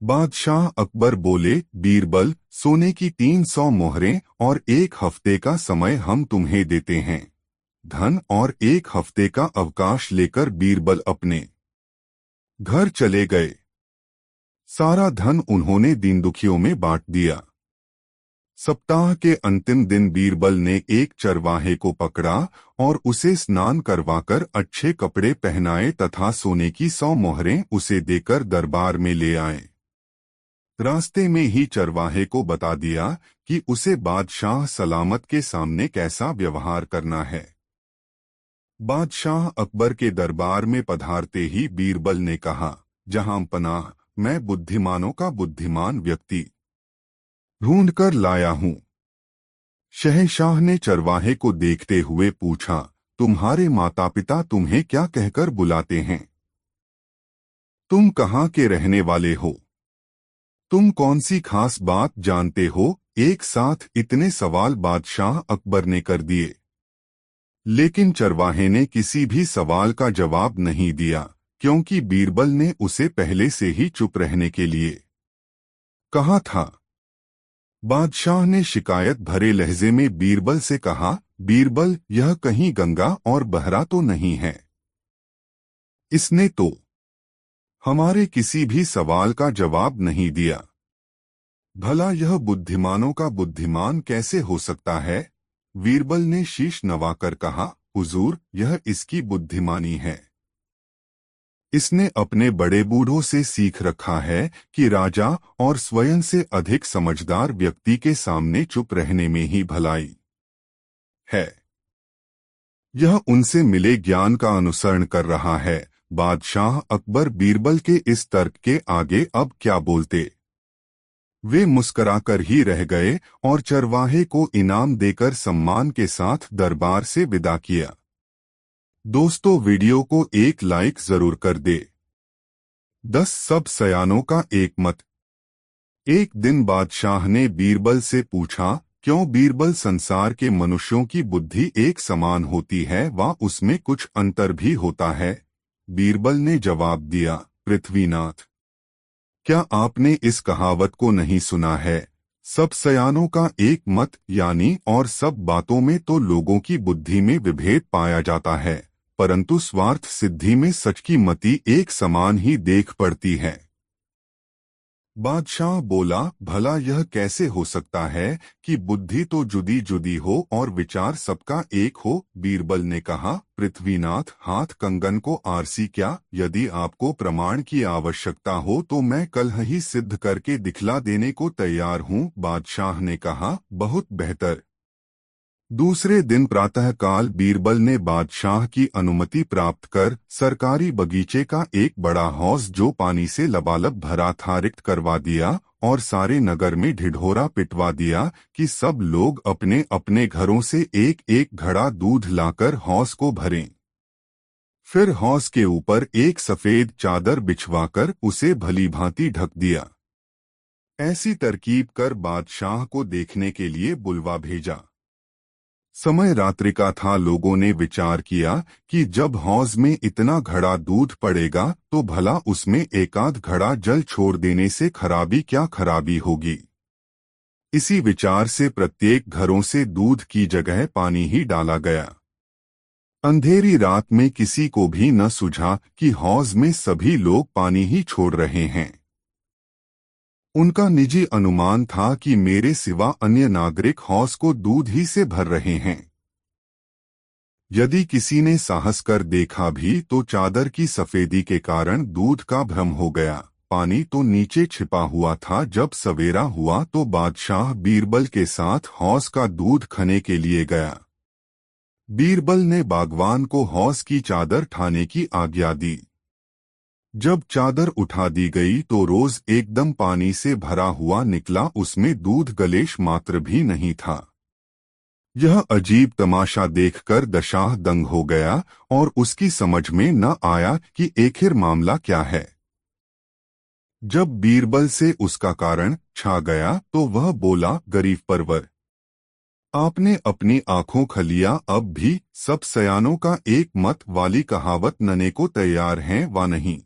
बादशाह अकबर बोले, बीरबल, सोने की 300 मोहरें और 1 हफ्ते का समय हम तुम्हें देते हैं। धन और 1 हफ्ते का अवकाश लेकर बीरबल अपने घर चले गए। सारा धन उन्होंने दीन दुखियों में बांट दिया। सप्ताह के अंतिम दिन बीरबल ने एक चरवाहे को पकड़ा और उसे स्नान करवाकर अच्छे कपड़े पहनाए तथा सोने की 100 मोहरें उसे देकर दरबार में ले आए। रास्ते में ही चरवाहे को बता दिया कि उसे बादशाह सलामत के सामने कैसा व्यवहार करना है। बादशाह अकबर के दरबार में पधारते ही बीरबल ने कहा, जहां पनाह, मैं बुद्धिमानों का बुद्धिमान व्यक्ति ढूंढकर लाया हूं। शहंशाह ने चरवाहे को देखते हुए पूछा, तुम्हारे माता पिता तुम्हें क्या कहकर बुलाते हैं? तुम कहाँ के रहने वाले हो? तुम कौन सी खास बात जानते हो? एक साथ इतने सवाल बादशाह अकबर ने कर दिए, लेकिन चरवाहे ने किसी भी सवाल का जवाब नहीं दिया, क्योंकि बीरबल ने उसे पहले से ही चुप रहने के लिए कहा था। बादशाह ने शिकायत भरे लहजे में बीरबल से कहा, बीरबल, यह कहीं गंगा और बहरा तो नहीं है? इसने तो हमारे किसी भी सवाल का जवाब नहीं दिया। भला यह बुद्धिमानों का बुद्धिमान कैसे हो सकता है? बीरबल ने शीश नवाकर कहा, हुजूर, यह इसकी बुद्धिमानी है। इसने अपने बड़े बूढ़ों से सीख रखा है कि राजा और स्वयं से अधिक समझदार व्यक्ति के सामने चुप रहने में ही भलाई है। यह उनसे मिले ज्ञान का अनुसरण कर रहा है। बादशाह अकबर बीरबल के इस तर्क के आगे अब क्या बोलते। वे मुस्कुराकर ही रह गए और चरवाहे को इनाम देकर सम्मान के साथ दरबार से विदा किया। दोस्तों, वीडियो को एक लाइक जरूर कर दे। 10 सब सयानों का एक मत। एक दिन बादशाह ने बीरबल से पूछा, क्यों बीरबल, संसार के मनुष्यों की बुद्धि एक समान होती है व उसमें कुछ अंतर भी होता है? बीरबल ने जवाब दिया, पृथ्वीनाथ, क्या आपने इस कहावत को नहीं सुना है, सब सयानों का एक मत, यानी और सब बातों में तो लोगों की बुद्धि में विभेद पाया जाता है, परंतु स्वार्थ सिद्धि में सच की मति एक समान ही देख पड़ती है। बादशाह बोला, भला यह कैसे हो सकता है कि बुद्धि तो जुदी जुदी हो और विचार सबका एक हो? बीरबल ने कहा, पृथ्वीनाथ, हाथ कंगन को आरसी क्या? यदि आपको प्रमाण की आवश्यकता हो तो मैं कल ही सिद्ध करके दिखला देने को तैयार हूँ। बादशाह ने कहा, बहुत बेहतर। दूसरे दिन प्रातःकाल बीरबल ने बादशाह की अनुमति प्राप्त कर सरकारी बगीचे का एक बड़ा हौज जो पानी से लबालब भरा था रिक्त करवा दिया और सारे नगर में ढिढोरा पिटवा दिया कि सब लोग अपने अपने घरों से एक एक घड़ा दूध लाकर हौस को भरें। फिर हौस के ऊपर एक सफेद चादर बिछवाकर उसे भलीभांति ढक दिया। ऐसी तरकीब कर बादशाह को देखने के लिए बुलवा भेजा। समय रात्रि का था। लोगों ने विचार किया कि जब हौज में इतना घड़ा दूध पड़ेगा तो भला उसमें एकाध घड़ा जल छोड़ देने से खराबी क्या खराबी होगी। इसी विचार से प्रत्येक घरों से दूध की जगह पानी ही डाला गया। अंधेरी रात में किसी को भी न सूझा कि हौज में सभी लोग पानी ही छोड़ रहे हैं। उनका निजी अनुमान था कि मेरे सिवा अन्य नागरिक हौस को दूध ही से भर रहे हैं। यदि किसी ने साहस कर देखा भी तो चादर की सफेदी के कारण दूध का भ्रम हो गया। पानी तो नीचे छिपा हुआ था। जब सवेरा हुआ तो बादशाह बीरबल के साथ हौस का दूध खने के लिए गया। बीरबल ने बागवान को हौस की चादर ठाने की आज्ञा दी। जब चादर उठा दी गई तो रोज एकदम पानी से भरा हुआ निकला। उसमें दूध गलेश मात्र भी नहीं था। यह अजीब तमाशा देखकर दशाह दंग हो गया और उसकी समझ में न आया कि आखिर मामला क्या है। जब बीरबल से उसका कारण छा गया तो वह बोला, गरीब परवर, आपने अपनी आंखों खलिया। अब भी सब सयानों का एक मत वाली कहावत नने को तैयार हैं वा नहीं।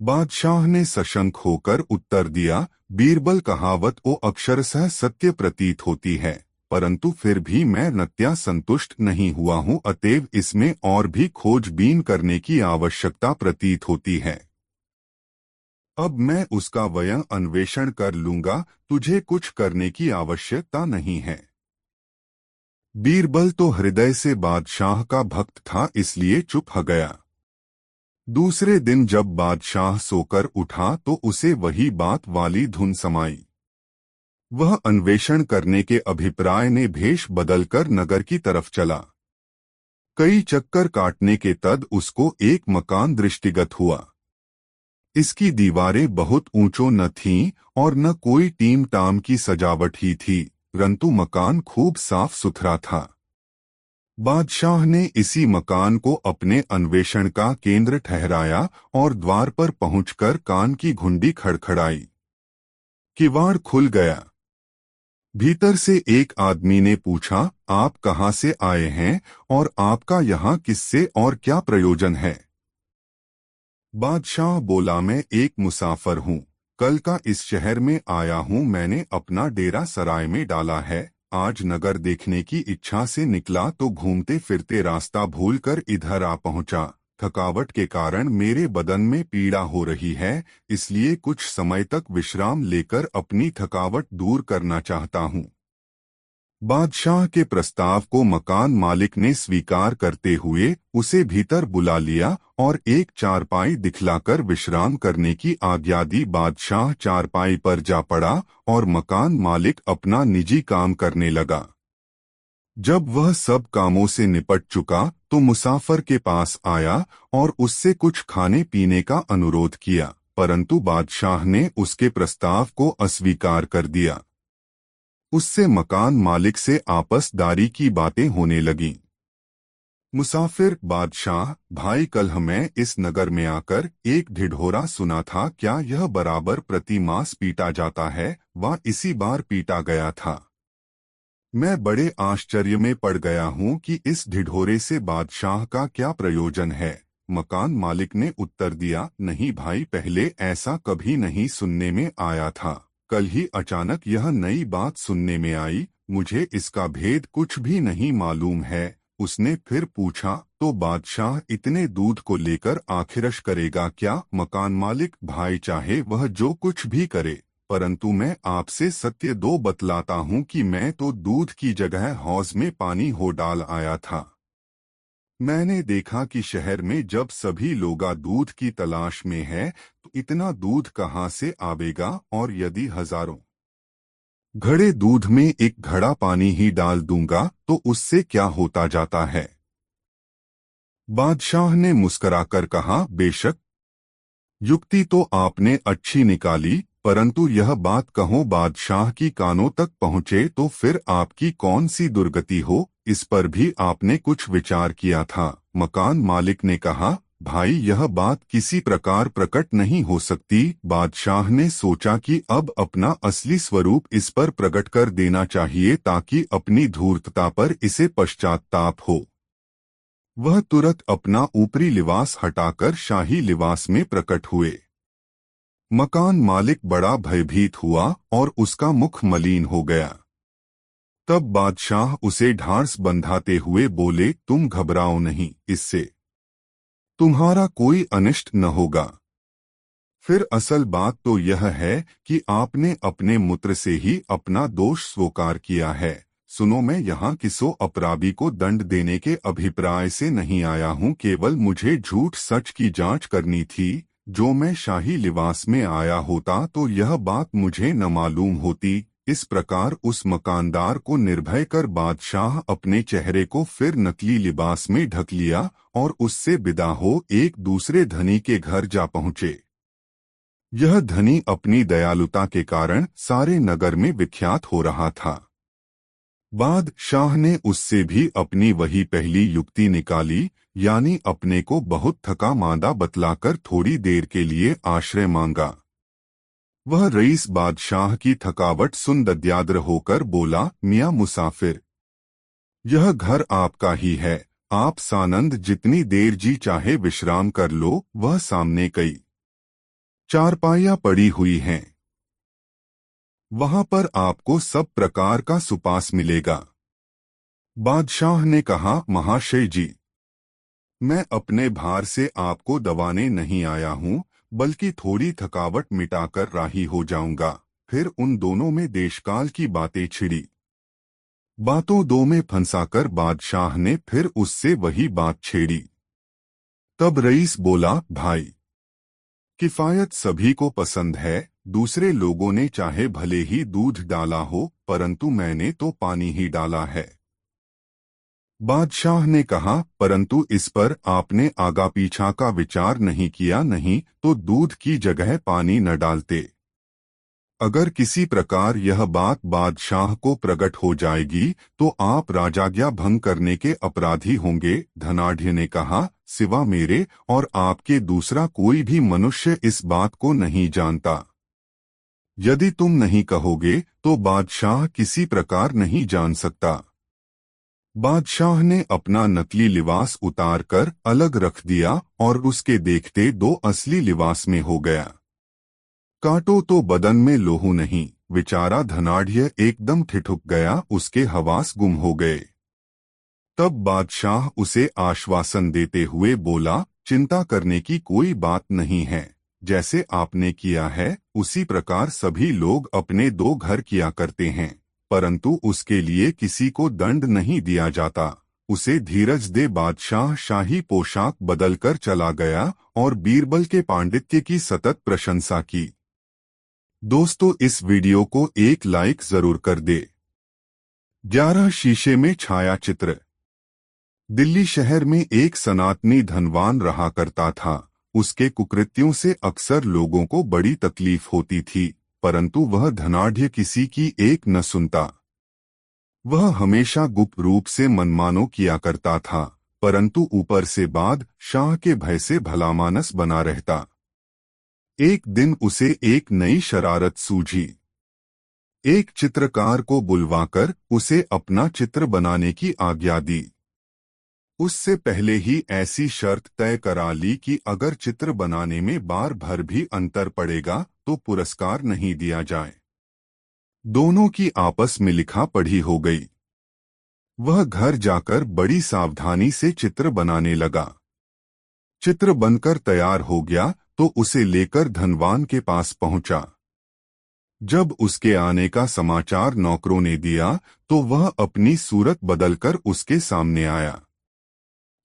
बादशाह ने सशंक होकर उत्तर दिया, बीरबल, कहावत ओ अक्षरशः सत्य प्रतीत होती है, परंतु फिर भी मैं नत्या संतुष्ट नहीं हुआ हूँ। अतएव इसमें और भी खोजबीन करने की आवश्यकता प्रतीत होती है। अब मैं उसका वयं अन्वेषण कर लूंगा। तुझे कुछ करने की आवश्यकता नहीं है। बीरबल तो हृदय से बादशाह का भक्त था, इसलिए चुप हो गया। दूसरे दिन जब बादशाह सोकर उठा तो उसे वही बात वाली धुन समाई। वह अन्वेषण करने के अभिप्राय ने भेष बदलकर नगर की तरफ चला। कई चक्कर काटने के तद उसको एक मकान दृष्टिगत हुआ। इसकी दीवारें बहुत ऊंचों न थीं और न कोई टीम टाम की सजावट ही थी, परंतु मकान खूब साफ सुथरा था। बादशाह ने इसी मकान को अपने अन्वेषण का केंद्र ठहराया और द्वार पर पहुंचकर कान की घुंडी खड़खड़ाई। किवाड़ खुल गया। भीतर से एक आदमी ने पूछा, आप कहाँ से आए हैं और आपका यहाँ किससे और क्या प्रयोजन है। बादशाह बोला, मैं एक मुसाफिर हूँ, कल का इस शहर में आया हूँ। मैंने अपना डेरा सराय में डाला है। आज नगर देखने की इच्छा से निकला तो घूमते फिरते रास्ता भूलकर इधर आ पहुँचा। थकावट के कारण मेरे बदन में पीड़ा हो रही है, इसलिए कुछ समय तक विश्राम लेकर अपनी थकावट दूर करना चाहता हूँ। बादशाह के प्रस्ताव को मकान मालिक ने स्वीकार करते हुए उसे भीतर बुला लिया और एक चारपाई दिखलाकर विश्राम करने की आज्ञा दी। बादशाह चारपाई पर जा पड़ा और मकान मालिक अपना निजी काम करने लगा। जब वह सब कामों से निपट चुका तो मुसाफिर के पास आया और उससे कुछ खाने पीने का अनुरोध किया, परंतु बादशाह ने उसके प्रस्ताव को अस्वीकार कर दिया। उससे मकान मालिक से आपसदारी की बातें होने लगीं। मुसाफिर, बादशाह भाई, कल मैं इस नगर में आकर एक ढिढोरा सुना था। क्या यह बराबर प्रति मास पीटा जाता है व इसी बार पीटा गया था। मैं बड़े आश्चर्य में पड़ गया हूँ कि इस ढिढोरे से बादशाह का क्या प्रयोजन है। मकान मालिक ने उत्तर दिया, नहीं भाई, पहले ऐसा कभी नहीं सुनने में आया था। कल ही अचानक यह नई बात सुनने में आई। मुझे इसका भेद कुछ भी नहीं मालूम है। उसने फिर पूछा, तो बादशाह इतने दूध को लेकर आखिरश करेगा क्या। मकान मालिक, भाई चाहे वह जो कुछ भी करे, परंतु मैं आपसे सत्य दो बतलाता हूँ कि मैं तो दूध की जगह हौज में पानी हो डाल आया था। मैंने देखा कि शहर में जब सभी लोगा दूध की तलाश में है तो इतना दूध कहाँ से आवेगा, और यदि हजारों घड़े दूध में एक घड़ा पानी ही डाल दूंगा तो उससे क्या होता जाता है। बादशाह ने मुस्कराकर कहा, बेशक युक्ति तो आपने अच्छी निकाली, परंतु यह बात कहो बादशाह की कानों तक पहुँचे तो फिर आपकी कौन सी दुर्गति हो, इस पर भी आपने कुछ विचार किया था। मकान मालिक ने कहा, भाई यह बात किसी प्रकार प्रकट नहीं हो सकती। बादशाह ने सोचा कि अब अपना असली स्वरूप इस पर प्रकट कर देना चाहिए ताकि अपनी धूर्तता पर इसे पश्चाताप हो। वह तुरंत अपना ऊपरी लिबास हटाकर शाही लिबास में प्रकट हुए। मकान मालिक बड़ा भयभीत हुआ और उसका मुख मलिन हो गया। तब बादशाह उसे ढांढस बंधाते हुए बोले, तुम घबराओ नहीं, इससे तुम्हारा कोई अनिष्ट न होगा। फिर असल बात तो यह है कि आपने अपने मूत्र से ही अपना दोष स्वीकार किया है। सुनो, मैं यहाँ किसी अपराधी को दंड देने के अभिप्राय से नहीं आया हूँ, केवल मुझे झूठ सच की जांच करनी थी। जो मैं शाही लिबास में आया होता तो यह बात मुझे न मालूम होती। इस प्रकार उस मकानदार को निर्भय कर बादशाह अपने चेहरे को फिर नकली लिबास में ढक लिया और उससे विदा हो एक दूसरे धनी के घर जा पहुँचे। यह धनी अपनी दयालुता के कारण सारे नगर में विख्यात हो रहा था। बादशाह ने उससे भी अपनी वही पहली युक्ति निकाली, यानी अपने को बहुत थका मांदा बतलाकर थोड़ी देर के लिए आश्रय मांगा। वह रईस बादशाह की थकावट सुन दद्याद्र होकर बोला, मियाँ मुसाफिर, यह घर आपका ही है, आप सानंद जितनी देर जी चाहे विश्राम कर लो। वह सामने कई चारपाइयां पड़ी हुई हैं, वहां पर आपको सब प्रकार का सुपास मिलेगा। बादशाह ने कहा, महाशय जी, मैं अपने भार से आपको दबाने नहीं आया हूँ, बल्कि थोड़ी थकावट मिटाकर राही हो जाऊंगा। फिर उन दोनों में देशकाल की बातें छिड़ी। बातों दो में फंसाकर बादशाह ने फिर उससे वही बात छेड़ी। तब रईस बोला, भाई, किफायत सभी को पसंद है। दूसरे लोगों ने चाहे भले ही दूध डाला हो, परंतु मैंने तो पानी ही डाला है। बादशाह ने कहा, परंतु इस पर आपने आगा पीछा का विचार नहीं किया, नहीं तो दूध की जगह पानी न डालते। अगर किसी प्रकार यह बात बादशाह को प्रकट हो जाएगी तो आप राजाज्ञा भंग करने के अपराधी होंगे। धनाढ़ ने कहा, सिवा मेरे और आपके दूसरा कोई भी मनुष्य इस बात को नहीं जानता। यदि तुम नहीं कहोगे तो बादशाह किसी प्रकार नहीं जान सकता। बादशाह ने अपना नकली लिबास उतार कर अलग रख दिया और उसके देखते दो असली लिबास में हो गया। काटो तो बदन में लोहू नहीं। बेचारा धनाढ़ एकदम ठिठुक गया, उसके हवास गुम हो गए। तब बादशाह उसे आश्वासन देते हुए बोला, चिंता करने की कोई बात नहीं है। जैसे आपने किया है उसी प्रकार सभी लोग अपने दो घर किया करते हैं, परंतु उसके लिए किसी को दंड नहीं दिया जाता। उसे धीरज दे। बादशाह शाही पोशाक बदलकर चला गया और बीरबल के पांडित्य की सतत प्रशंसा की। दोस्तों, इस वीडियो को एक लाइक जरूर कर दे। 11 शीशे में छाया चित्र। दिल्ली शहर में एक सनातनी धनवान रहा करता था। उसके कुकृत्यों से अक्सर लोगों को बड़ी तकलीफ होती थी, परंतु वह धनाढ़ किसी की एक न सुनता। वह हमेशा गुप्त रूप से मनमानो किया करता था, परंतु ऊपर से बादशाह के भय से भलामानस बना रहता। एक दिन उसे एक नई शरारत सूझी। एक चित्रकार को बुलवाकर उसे अपना चित्र बनाने की आज्ञा दी। उससे पहले ही ऐसी शर्त तय करा ली कि अगर चित्र बनाने में बार भर भी अंतर पड़ेगा तो पुरस्कार नहीं दिया जाए। दोनों की आपस में लिखा पढ़ी हो गई। वह घर जाकर बड़ी सावधानी से चित्र बनाने लगा। चित्र बनकर तैयार हो गया तो उसे लेकर धनवान के पास पहुंचा। जब उसके आने का समाचार नौकरों ने दिया तो वह अपनी सूरत बदलकर उसके सामने आया।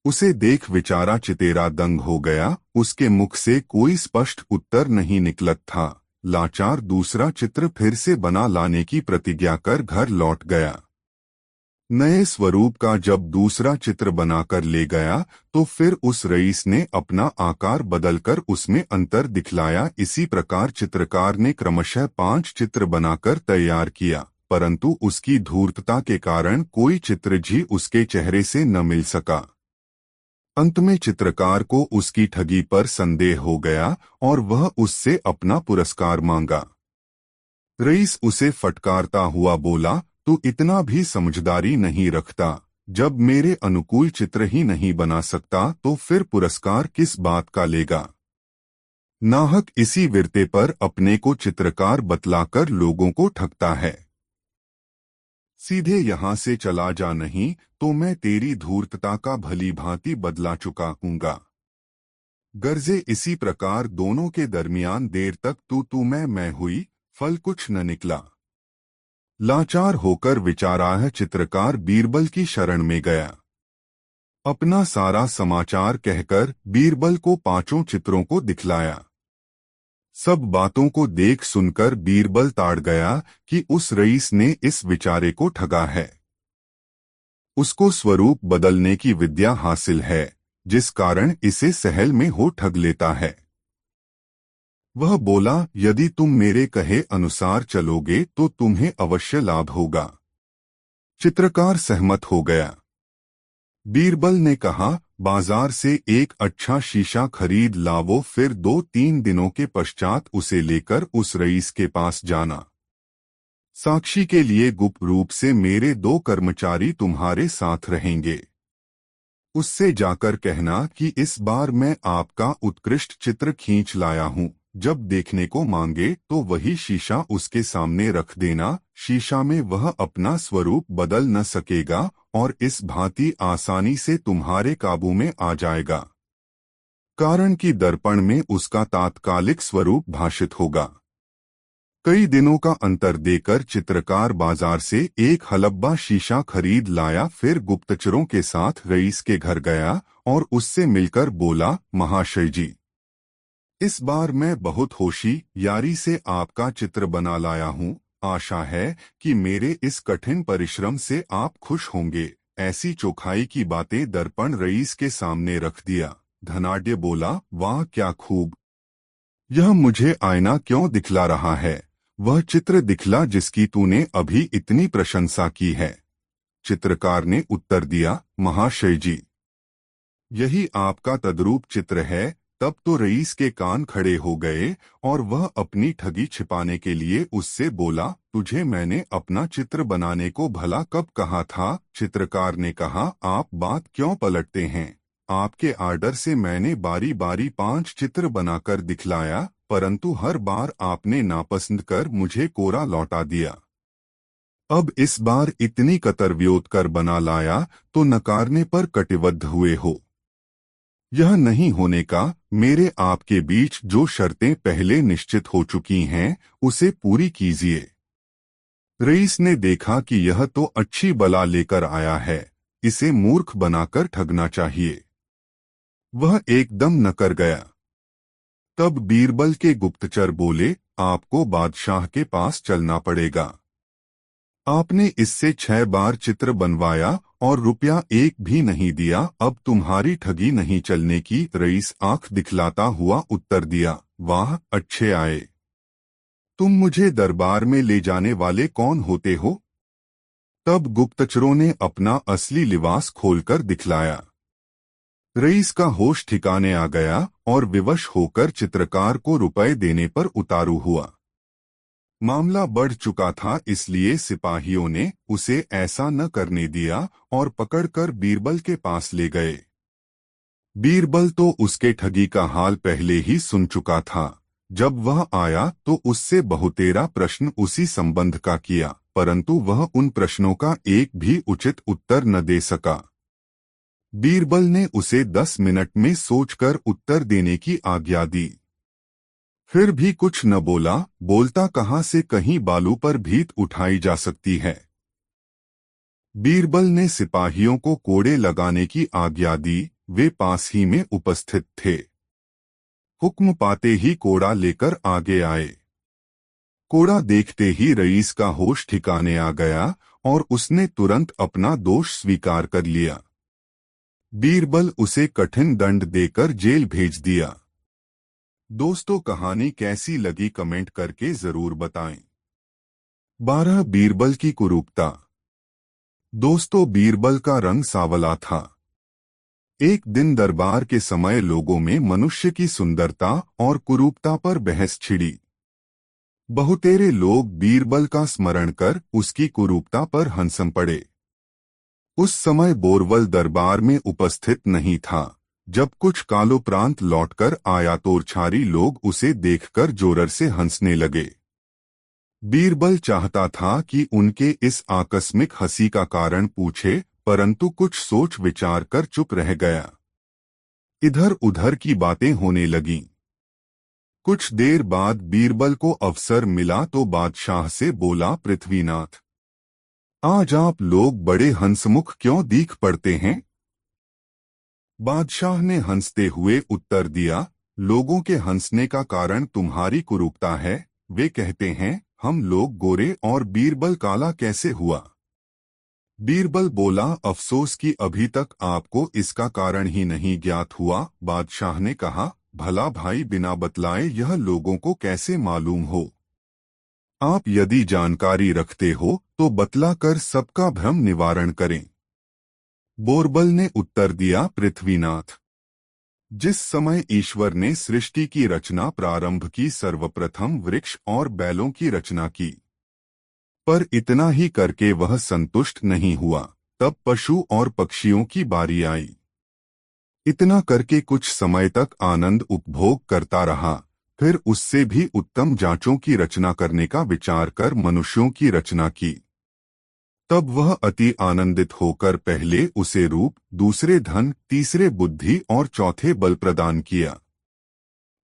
उसे देख बेचारा चितेरा दंग हो गया। उसके मुख से कोई स्पष्ट उत्तर नहीं निकलत था। लाचार दूसरा चित्र फिर से बना लाने की प्रतिज्ञा कर घर लौट गया। नए स्वरूप का जब दूसरा चित्र बनाकर ले गया तो फिर उस रईस ने अपना आकार बदलकर उसमें अंतर दिखलाया। इसी प्रकार चित्रकार ने क्रमशः 5 चित्र बनाकर तैयार किया, परंतु उसकी धूर्तता के कारण कोई चित्र भी उसके चेहरे से न मिल सका। अंत में चित्रकार को उसकी ठगी पर संदेह हो गया और वह उससे अपना पुरस्कार मांगा। रईस उसे फटकारता हुआ बोला, तू इतना भी समझदारी नहीं रखता, जब मेरे अनुकूल चित्र ही नहीं बना सकता तो फिर पुरस्कार किस बात का लेगा। नाहक इसी विरते पर अपने को चित्रकार बतलाकर लोगों को ठगता है। सीधे यहाँ से चला जा, नहीं तो मैं तेरी धूर्तता का भली भांति बदला चुका हूँगा। गर्जे इसी प्रकार दोनों के दरमियान देर तक तू मैं हुई, फल कुछ न निकला। लाचार होकर विचाराह चित्रकार बीरबल की शरण में गया। अपना सारा समाचार कहकर बीरबल को 5 चित्रों को दिखलाया। सब बातों को देख सुनकर बीरबल ताड़ गया कि उस रईस ने इस विचारे को ठगा है। उसको स्वरूप बदलने की विद्या हासिल है, जिस कारण इसे सहल में हो ठग लेता है। वह बोला, यदि तुम मेरे कहे अनुसार चलोगे तो तुम्हें अवश्य लाभ होगा। चित्रकार सहमत हो गया। बीरबल ने कहा, बाजार से एक अच्छा शीशा खरीद लावो, फिर 2-3 दिनों के पश्चात उसे लेकर उस रईस के पास जाना। साक्षी के लिए गुप्त रूप से मेरे 2 कर्मचारी तुम्हारे साथ रहेंगे। उससे जाकर कहना कि इस बार मैं आपका उत्कृष्ट चित्र खींच लाया हूँ। जब देखने को मांगे तो वही शीशा उसके सामने रख देना। शीशा में वह अपना स्वरूप बदल न सकेगा और इस भांति आसानी से तुम्हारे काबू में आ जाएगा, कारण कि दर्पण में उसका तात्कालिक स्वरूप भाषित होगा। कई दिनों का अंतर देकर चित्रकार बाजार से एक हलब्बा शीशा खरीद लाया, फिर गुप्तचरों के साथ रईस के घर गया और उससे मिलकर बोला, महाशय जी, इस बार मैं बहुत होशी यारी से आपका चित्र बना लाया हूँ। आशा है कि मेरे इस कठिन परिश्रम से आप खुश होंगे। ऐसी चोखाई की बातें दर्पण रईस के सामने रख दिया। धनाढ्य बोला, वाह क्या खूब, यह मुझे आईना क्यों दिखला रहा है? वह चित्र दिखला जिसकी तूने अभी इतनी प्रशंसा की है। चित्रकार ने उत्तर दिया, महाशय जी, यही आपका तद्रूप चित्र है। तब तो रईस के कान खड़े हो गए और वह अपनी ठगी छिपाने के लिए उससे बोला, तुझे मैंने अपना चित्र बनाने को भला कब कहा था? चित्रकार ने कहा, आप बात क्यों पलटते हैं? आपके आर्डर से मैंने बारी बारी 5 चित्र बनाकर दिखलाया, परंतु हर बार आपने नापसंद कर मुझे कोरा लौटा दिया। अब इस बार इतनी कतरव्योत कर बना लाया तो नकारने पर कटिबद्ध हुए हो। यह नहीं होने का। मेरे आपके बीच जो शर्तें पहले निश्चित हो चुकी हैं उसे पूरी कीजिए। रईस ने देखा कि यह तो अच्छी बला लेकर आया है, इसे मूर्ख बनाकर ठगना चाहिए। वह एकदम नकर गया। तब बीरबल के गुप्तचर बोले, आपको बादशाह के पास चलना पड़ेगा। आपने इससे 6 बार चित्र बनवाया और रुपया एक भी नहीं दिया, अब तुम्हारी ठगी नहीं चलने की। रईस आंख दिखलाता हुआ उत्तर दिया, वाह अच्छे आए। तुम मुझे दरबार में ले जाने वाले कौन होते हो? तब गुप्तचरों ने अपना असली लिबास खोलकर दिखलाया। रईस का होश ठिकाने आ गया और विवश होकर चित्रकार को रुपए देने पर उतारू हुआ। मामला बढ़ चुका था, इसलिए सिपाहियों ने उसे ऐसा न करने दिया और पकड़कर बीरबल के पास ले गए। बीरबल तो उसके ठगी का हाल पहले ही सुन चुका था। जब वह आया तो उससे बहुतेरा प्रश्न उसी संबंध का किया, परंतु वह उन प्रश्नों का एक भी उचित उत्तर न दे सका। बीरबल ने उसे 10 मिनट में सोचकर उत्तर देने की आज्ञा दी। फिर भी कुछ न बोला। बोलता कहाँ से कहीं बालू पर भीत उठाई जा सकती है। बीरबल ने सिपाहियों को कोड़े लगाने की आज्ञा दी। वे पास ही में उपस्थित थे। हुक्म पाते ही कोड़ा लेकर आगे आए। कोड़ा देखते ही रईस का होश ठिकाने आ गया और उसने तुरंत अपना दोष स्वीकार कर लिया। बीरबल उसे कठिन दंड देकर जेल भेज दिया। दोस्तों, कहानी कैसी लगी कमेंट करके जरूर बताएं। 12 बीरबल की कुरूपता। दोस्तों, बीरबल का रंग सांवला था। एक दिन दरबार के समय लोगों में मनुष्य की सुंदरता और कुरूपता पर बहस छिड़ी। बहुतेरे लोग बीरबल का स्मरण कर उसकी कुरूपता पर हंसम पड़े। उस समय बोरबल दरबार में उपस्थित नहीं था। जब कुछ कालोपरांत लौटकर आया तो छारी लोग उसे देखकर जोर से हंसने लगे। बीरबल चाहता था कि उनके इस आकस्मिक हंसी का कारण पूछे, परंतु कुछ सोच विचार कर चुप रह गया। इधर उधर की बातें होने लगीं। कुछ देर बाद बीरबल को अवसर मिला तो बादशाह से बोला, पृथ्वीनाथ, आज आप लोग बड़े हंसमुख क्यों दीख पड़ते हैं? बादशाह ने हंसते हुए उत्तर दिया, लोगों के हंसने का कारण तुम्हारी कुरूपता है। वे कहते हैं, हम लोग गोरे और बीरबल काला कैसे हुआ? बीरबल बोला, अफसोस कि अभी तक आपको इसका कारण ही नहीं ज्ञात हुआ। बादशाह ने कहा, भला भाई, बिना बतलाए यह लोगों को कैसे मालूम हो? आप यदि जानकारी रखते हो तो बतला कर सबका भ्रम निवारण करें। बोरबल ने उत्तर दिया, पृथ्वीनाथ, जिस समय ईश्वर ने सृष्टि की रचना प्रारंभ की, सर्वप्रथम वृक्ष और बैलों की रचना की, पर इतना ही करके वह संतुष्ट नहीं हुआ। तब पशु और पक्षियों की बारी आई। इतना करके कुछ समय तक आनंद उपभोग करता रहा। फिर उससे भी उत्तम जांचों की रचना करने का विचार कर मनुष्यों की रचना की। तब वह अति आनंदित होकर पहले उसे रूप, दूसरे धन, तीसरे बुद्धि और चौथे बल प्रदान किया।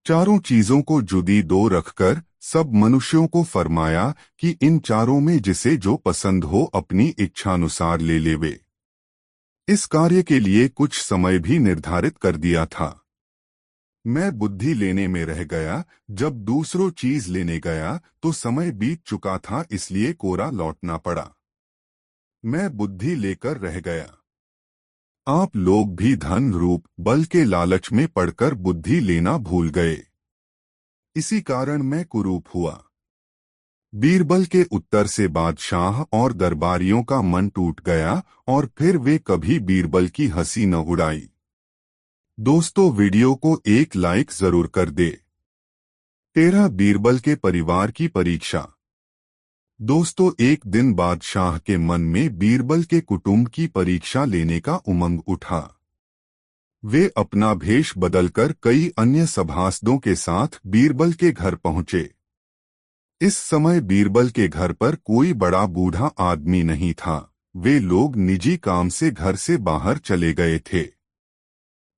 चारों चीजों को जुदी दो रखकर सब मनुष्यों को फरमाया कि इन चारों में जिसे जो पसंद हो अपनी इच्छानुसार ले लेवे। इस कार्य के लिए कुछ समय भी निर्धारित कर दिया था। मैं बुद्धि लेने में रह गया। जब दूसरों चीज लेने गया तो समय बीत चुका था, इसलिए कोरा लौटना पड़ा। मैं बुद्धि लेकर रह गया। आप लोग भी धन, रूप, बल के लालच में पड़कर बुद्धि लेना भूल गए। इसी कारण मैं कुरूप हुआ। बीरबल के उत्तर से बादशाह और दरबारियों का मन टूट गया और फिर वे कभी बीरबल की हंसी न उड़ाई। दोस्तों, वीडियो को एक लाइक जरूर कर दे। 13 बीरबल के परिवार की परीक्षा। दोस्तों, एक दिन बादशाह के मन में बीरबल के कुटुंब की परीक्षा लेने का उमंग उठा। वे अपना भेष बदलकर कई अन्य सभासदों के साथ बीरबल के घर पहुंचे। इस समय बीरबल के घर पर कोई बड़ा बूढ़ा आदमी नहीं था। वे लोग निजी काम से घर से बाहर चले गए थे।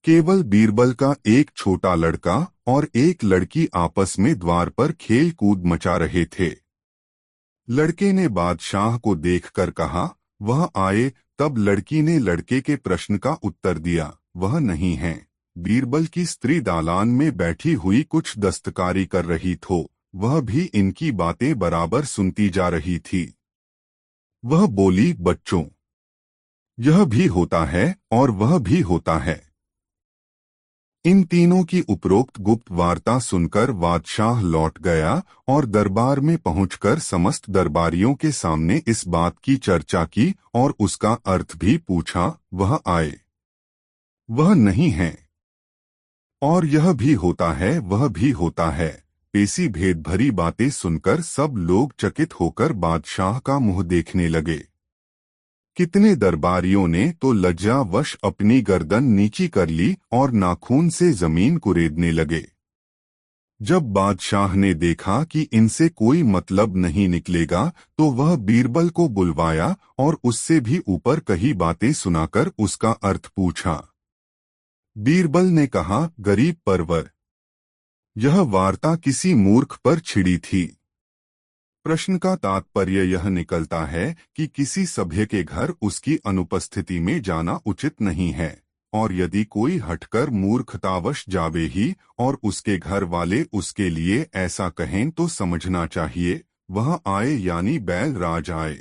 केवल बीरबल का एक छोटा लड़का और एक लड़की आपस में द्वार पर खेल कूद मचा रहे थे। लड़के ने बादशाह को देखकर कहा, वह आए। तब लड़की ने लड़के के प्रश्न का उत्तर दिया, वह नहीं है। बीरबल की स्त्री दालान में बैठी हुई कुछ दस्तकारी कर रही थो। वह भी इनकी बातें बराबर सुनती जा रही थी। वह बोली, बच्चों, यह भी होता है और वह भी होता है। इन तीनों की उपरोक्त गुप्त वार्ता सुनकर बादशाह लौट गया और दरबार में पहुंचकर समस्त दरबारियों के सामने इस बात की चर्चा की और उसका अर्थ भी पूछा। वह आए, वह नहीं है, और यह भी होता है, वह भी होता है। ऐसी भेद भरी बातें सुनकर सब लोग चकित होकर बादशाह का मुंह देखने लगे। कितने दरबारियों ने तो लज्जावश अपनी गर्दन नीची कर ली और नाखून से जमीन कुरेदने लगे। जब बादशाह ने देखा कि इनसे कोई मतलब नहीं निकलेगा तो वह बीरबल को बुलवाया और उससे भी ऊपर कही बातें सुनाकर उसका अर्थ पूछा। बीरबल ने कहा, गरीब परवर, यह वार्ता किसी मूर्ख पर छिड़ी थी। प्रश्न का तात्पर्य यह निकलता है कि किसी सभ्य के घर उसकी अनुपस्थिति में जाना उचित नहीं है, और यदि कोई हटकर मूर्खतावश जावे ही और उसके घर वाले उसके लिए ऐसा कहें तो समझना चाहिए, वह आए यानी बैल राज आए।